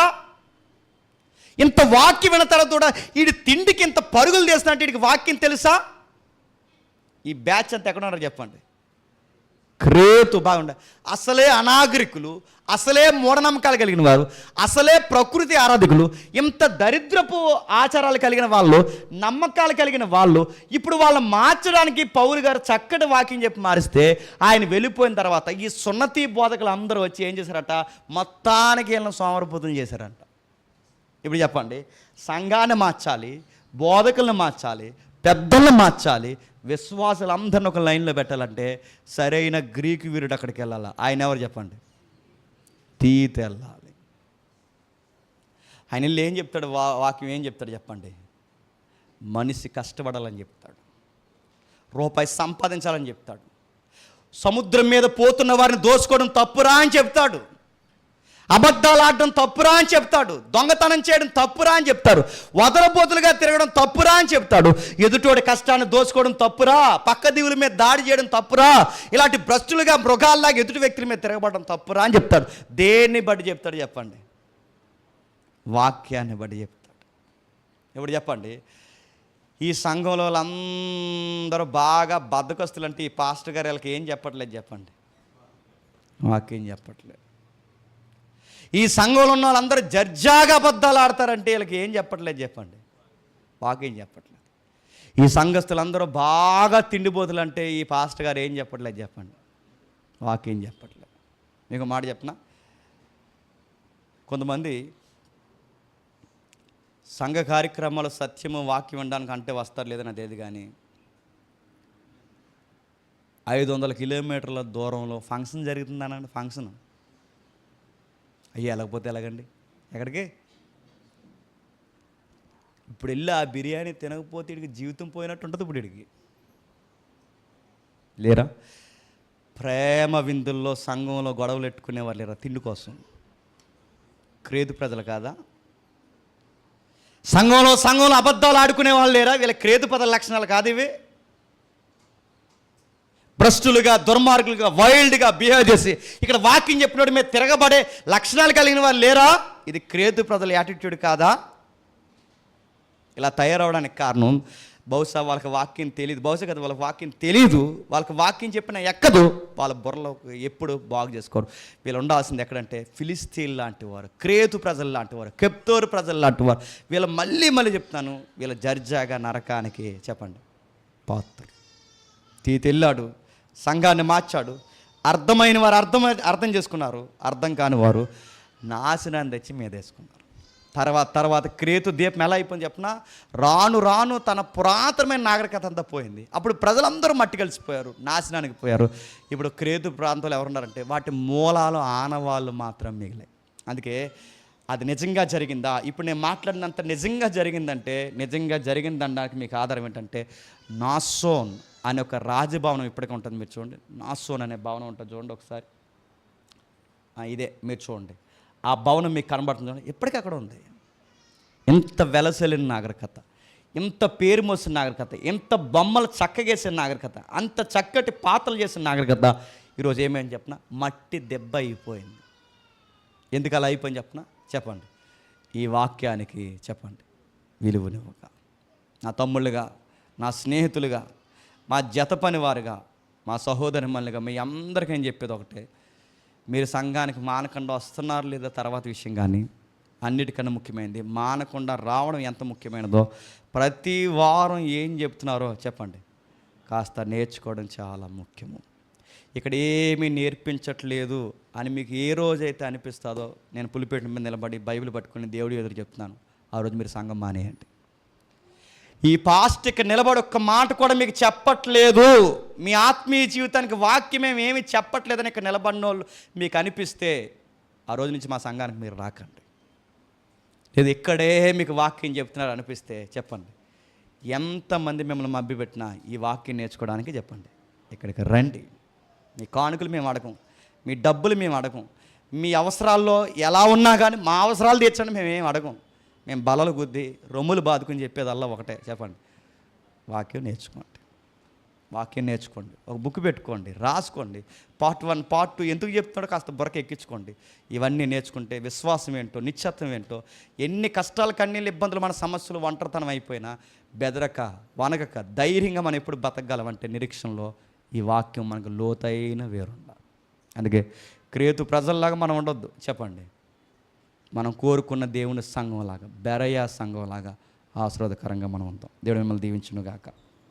ఇంత వాక్యం విన్న తర్వాత కూడా వీడి తిండికి ఇంత పరుగులు చేస్తున్నట్టు వీడికి వాక్యం తెలుసా? ఈ బ్యాచ్ అంతా ఎక్కడ ఉన్నారో చెప్పండి. క్రేతు బాగుండ, అసలే అనాగరికులు, అసలే మూఢనమ్మకాలు కలిగిన వారు, అసలే ప్రకృతి ఆరాధకులు, ఇంత దరిద్రపు ఆచారాలు కలిగిన వాళ్ళు, నమ్మకాలు కలిగిన వాళ్ళు, ఇప్పుడు వాళ్ళని మార్చడానికి పౌలు గారు చక్కటి వాక్యం చెప్పి మారిస్తే ఆయన వెళ్ళిపోయిన తర్వాత ఈ సున్నతి బోధకులు అందరూ వచ్చి ఏం చేశారట, మొత్తానికి వీళ్ళని సోమరపోతం చేశారంట. ఇప్పుడు చెప్పండి, సంఘాన్ని మార్చాలి, బోధకులను మార్చాలి, పెద్దలను మార్చాలి, విశ్వాసులందరిని ఒక లైన్లో పెట్టాలంటే సరైన గ్రీకు వీరుడు అక్కడికి వెళ్ళాలి. ఆయన ఎవరు చెప్పండి? తీతు వెళ్ళాలి. ఆయన వెళ్ళి ఏం చెప్తాడు? వాక్యం ఏం చెప్తాడు చెప్పండి? మనిషి కష్టపడాలని చెప్తాడు, రూపాయి సంపాదించాలని చెప్తాడు, సముద్రం మీద పోతున్న వారిని దోచుకోవడం తప్పురా అని చెప్తాడు, అబద్ధాలు ఆడడం తప్పురా అని చెప్తాడు, దొంగతనం చేయడం తప్పురా అని చెప్తారు, వదలబోతులుగా తిరగడం తప్పురా అని చెప్తాడు, ఎదుటోడి కష్టాన్ని దోచుకోవడం తప్పురా, పక్క దీవుల మీద దాడి చేయడం తప్పురా, ఇలాంటి భ్రష్టులుగా మృగాల్లాగా ఎదుటి వ్యక్తుల మీద తిరగబడడం తప్పురా అని చెప్తాడు. దేన్ని బట్టి చెప్తాడు చెప్పండి? వాక్యాన్ని బట్టి చెప్తాడు. ఇప్పుడు చెప్పండి, ఈ సంఘంలో వాళ్ళందరూ బాగా బద్దకస్తులు అంటే ఈ పాస్టర్ గారు వీళ్ళకి ఏం చెప్పట్లేదు చెప్పండి? వాక్యం చెప్పట్లేదు. ఈ సంఘంలో ఉన్న వాళ్ళందరూ జర్జాగా అబద్ధాలు ఆడతారంటే వీళ్ళకి ఏం చెప్పట్లేదు చెప్పండి? వాక్యం చెప్పట్లేదు. ఈ సంఘస్థులందరూ బాగా తిండిపోతులు అంటే ఈ పాస్టర్ గారు ఏం చెప్పట్లేదు చెప్పండి? వాక్యం చెప్పట్లేదు. మీకు మాట చెప్పనా, కొంతమంది సంఘ కార్యక్రమాలు సత్యము వాక్యం ఉండడానికి అంటే వస్తారు లేదని అదేది, కానీ 500 కిలోమీటర్ల దూరంలో ఫంక్షన్ జరుగుతుందనండి. ఫంక్షన్ అయ్యి వెళ్ళకపోతే ఎలాగండి? ఎక్కడికి? ఇప్పుడు వెళ్ళి ఆ బిర్యానీ తినకపోతే వీడికి జీవితం పోయినట్టు ఉంటుంది. ఇప్పుడు వీడికి లేరా? ప్రేమ విందుల్లో సంఘంలో గొడవలు పెట్టుకునేవారు లేరా తిండి కోసం? క్రేతు ప్రజలు కాదా? సంఘంలో అబద్ధాలు ఆడుకునే వాళ్ళు లేరా? వీళ్ళ క్రేతు ప్రజల లక్షణాలు కాదు ఇవి? భ్రష్టులుగా, దుర్మార్గులుగా, వైల్డ్గా బిహేవ్ చేసి ఇక్కడ వాక్యం చెప్పినోడి మీద తిరగబడే లక్షణాలు కలిగిన వాళ్ళు లేరా? ఇది క్రేతు ప్రజల యాటిట్యూడ్ కాదా? ఇలా తయారవడానికి కారణం బహుశా వాళ్ళకి వాక్యం తెలియదు, బహుశా కదా వాళ్ళకి వాక్యం తెలీదు, వాళ్ళకి వాక్యం చెప్పిన ఎక్కదు, వాళ్ళ బుర్రలో ఎప్పుడు బాగు చేసుకోరు. వీళ్ళు ఉండాల్సింది ఎక్కడంటే ఫిలిస్తీన్ లాంటి వారు, క్రేతు ప్రజలు లాంటి వారు, కెప్తోరు ప్రజలు లాంటి వారు. వీళ్ళు మళ్ళీ చెప్తాను, వీళ్ళ జర్జాగా నరకానికి చెప్పండి పాత్ర. తీతెళ్ళాడు, సంఘాన్ని మార్చాడు, అర్థమైన వారు అర్థం చేసుకున్నారు, అర్థం కాని వారు నాశనాన్ని తెచ్చి మీదేసుకున్నారు. తర్వాత క్రేతు దీపం ఎలా అయిపోయింది చెప్పిన, రాను తన పురాతనమైన నాగరికత అంతా పోయింది. అప్పుడు ప్రజలందరూ మట్టి కలిసిపోయారు, నాశనానికి పోయారు. ఇప్పుడు క్రేతు ప్రాంతంలో ఎవరున్నారంటే వాటి మూలాలు ఆనవాళ్ళు మాత్రం మిగిలాయి. అందుకే అది నిజంగా జరిగిందా? ఇప్పుడు నేను మాట్లాడినంత నిజంగా జరిగిందంటే, నిజంగా జరిగిందనడానికి మీకు ఆధారం ఏంటంటే నాసోన్ అనే ఒక రాజభవనం ఇప్పటికీ ఉంటుంది. మీరు చూడండి, నాసోన్ అనే భవనం ఉంటుంది చూడండి ఒకసారి. ఇదే మీరు చూడండి, ఆ భవనం మీకు కనబడుతుంది చూడండి, ఇప్పటికీ అక్కడ ఉంది. ఎంత వెలసెలిన నాగరికత, ఎంత పేరు మోసిన నాగరికత, ఎంత బొమ్మలు చక్కగేసిన నాగరికత, అంత చక్కటి పాత్రలు చేసిన నాగరికత ఈరోజు ఏమేమి చెప్పిన మట్టి దెబ్బ అయిపోయింది. ఎందుకు అలా అయిపోయింది చెప్పండి? ఈ వాక్యానికి చెప్పండి విలువనివ్వక. నా తమ్ముళ్ళుగా, నా స్నేహితులుగా, మా జత పని వారుగా, మా సహోదరిమణులుగా మీ అందరికీ నేను చెప్పేది ఒకటే, మీరు సంఘానికి మానకుండా వస్తున్నారు లేదా తర్వాత విషయం, కానీ అన్నిటికన్నా ముఖ్యమైనది మానకుండా రావడం ఎంత ముఖ్యమైనదో ప్రతి వారం ఏం చెప్తున్నారో చెప్పండి కాస్త నేర్చుకోవడం చాలా ముఖ్యము. ఇక్కడ ఏమీ నేర్పించట్లేదు అని మీకు ఏ రోజైతే అనిపిస్తుందో, నేను పులిపేట మీద నిలబడి బైబిల్ పట్టుకుని దేవుడి ఎదురు చెప్తున్నాను, ఆ రోజు మీరు సంఘం మానేయండి. ఈ పాస్ట్ ఇక్కడ నిలబడి ఒక్క మాట కూడా మీకు చెప్పట్లేదు, మీ ఆత్మీయ జీవితానికి వాక్యమే ఏమి చెప్పట్లేదని ఇక్కడ నిలబడిన వాళ్ళు మీకు అనిపిస్తే, ఆ రోజు నుంచి మా సంఘానికి మీరు రాకండి. లేదు ఇక్కడే మీకు వాక్యం చెప్తున్నారు అనిపిస్తే చెప్పండి, ఎంతమంది మిమ్మల్ని మభ్యపెట్టినా ఈ వాక్యం నేర్చుకోవడానికి చెప్పండి, ఇక్కడికి రండి. మీ కానుకలు మేము అడగం, మీ డబ్బులు మేము అడగం, మీ అవసరాల్లో ఎలా ఉన్నా కానీ మా అవసరాలు తీర్చండి, మేమేం అడగం. మేము బలలు గుద్ది రొమ్ములు బాదుకుని చెప్పేదల్లా ఒకటే, చెప్పండి, వాక్యం నేర్చుకోండి. వాక్యం నేర్చుకోండి, ఒక బుక్ పెట్టుకోండి, రాసుకోండి. పార్ట్ 1 పార్ట్ 2 ఎందుకు చెప్తున్నాడో కాస్త బుర్రక ఎక్కించుకోండి. ఇవన్నీ నేర్చుకుంటే విశ్వాసం ఏంటో, నిశ్చత్వం ఏంటో, ఎన్ని కష్టాలు కన్నీళ్ళు ఇబ్బందులు మన సమస్యలు ఒంటరితనం అయిపోయినా బెదరక వనగక ధైర్యంగా మనం ఎప్పుడు బతకగలమంటే నిరీక్షణలో ఈ వాక్యం మనకు లోతైన వేరుండాలి. అందుకే క్రేతు ప్రజల్లాగా మనం ఉండొద్దు, చెప్పండి. మనం కోరుకున్న దేవుని సంఘంలాగా, బెరయా సంఘంలాగా ఆశీర్వాదకరంగా మనం ఉంటాం. దేవుడు మిమ్మల్ని దీవించును గాక.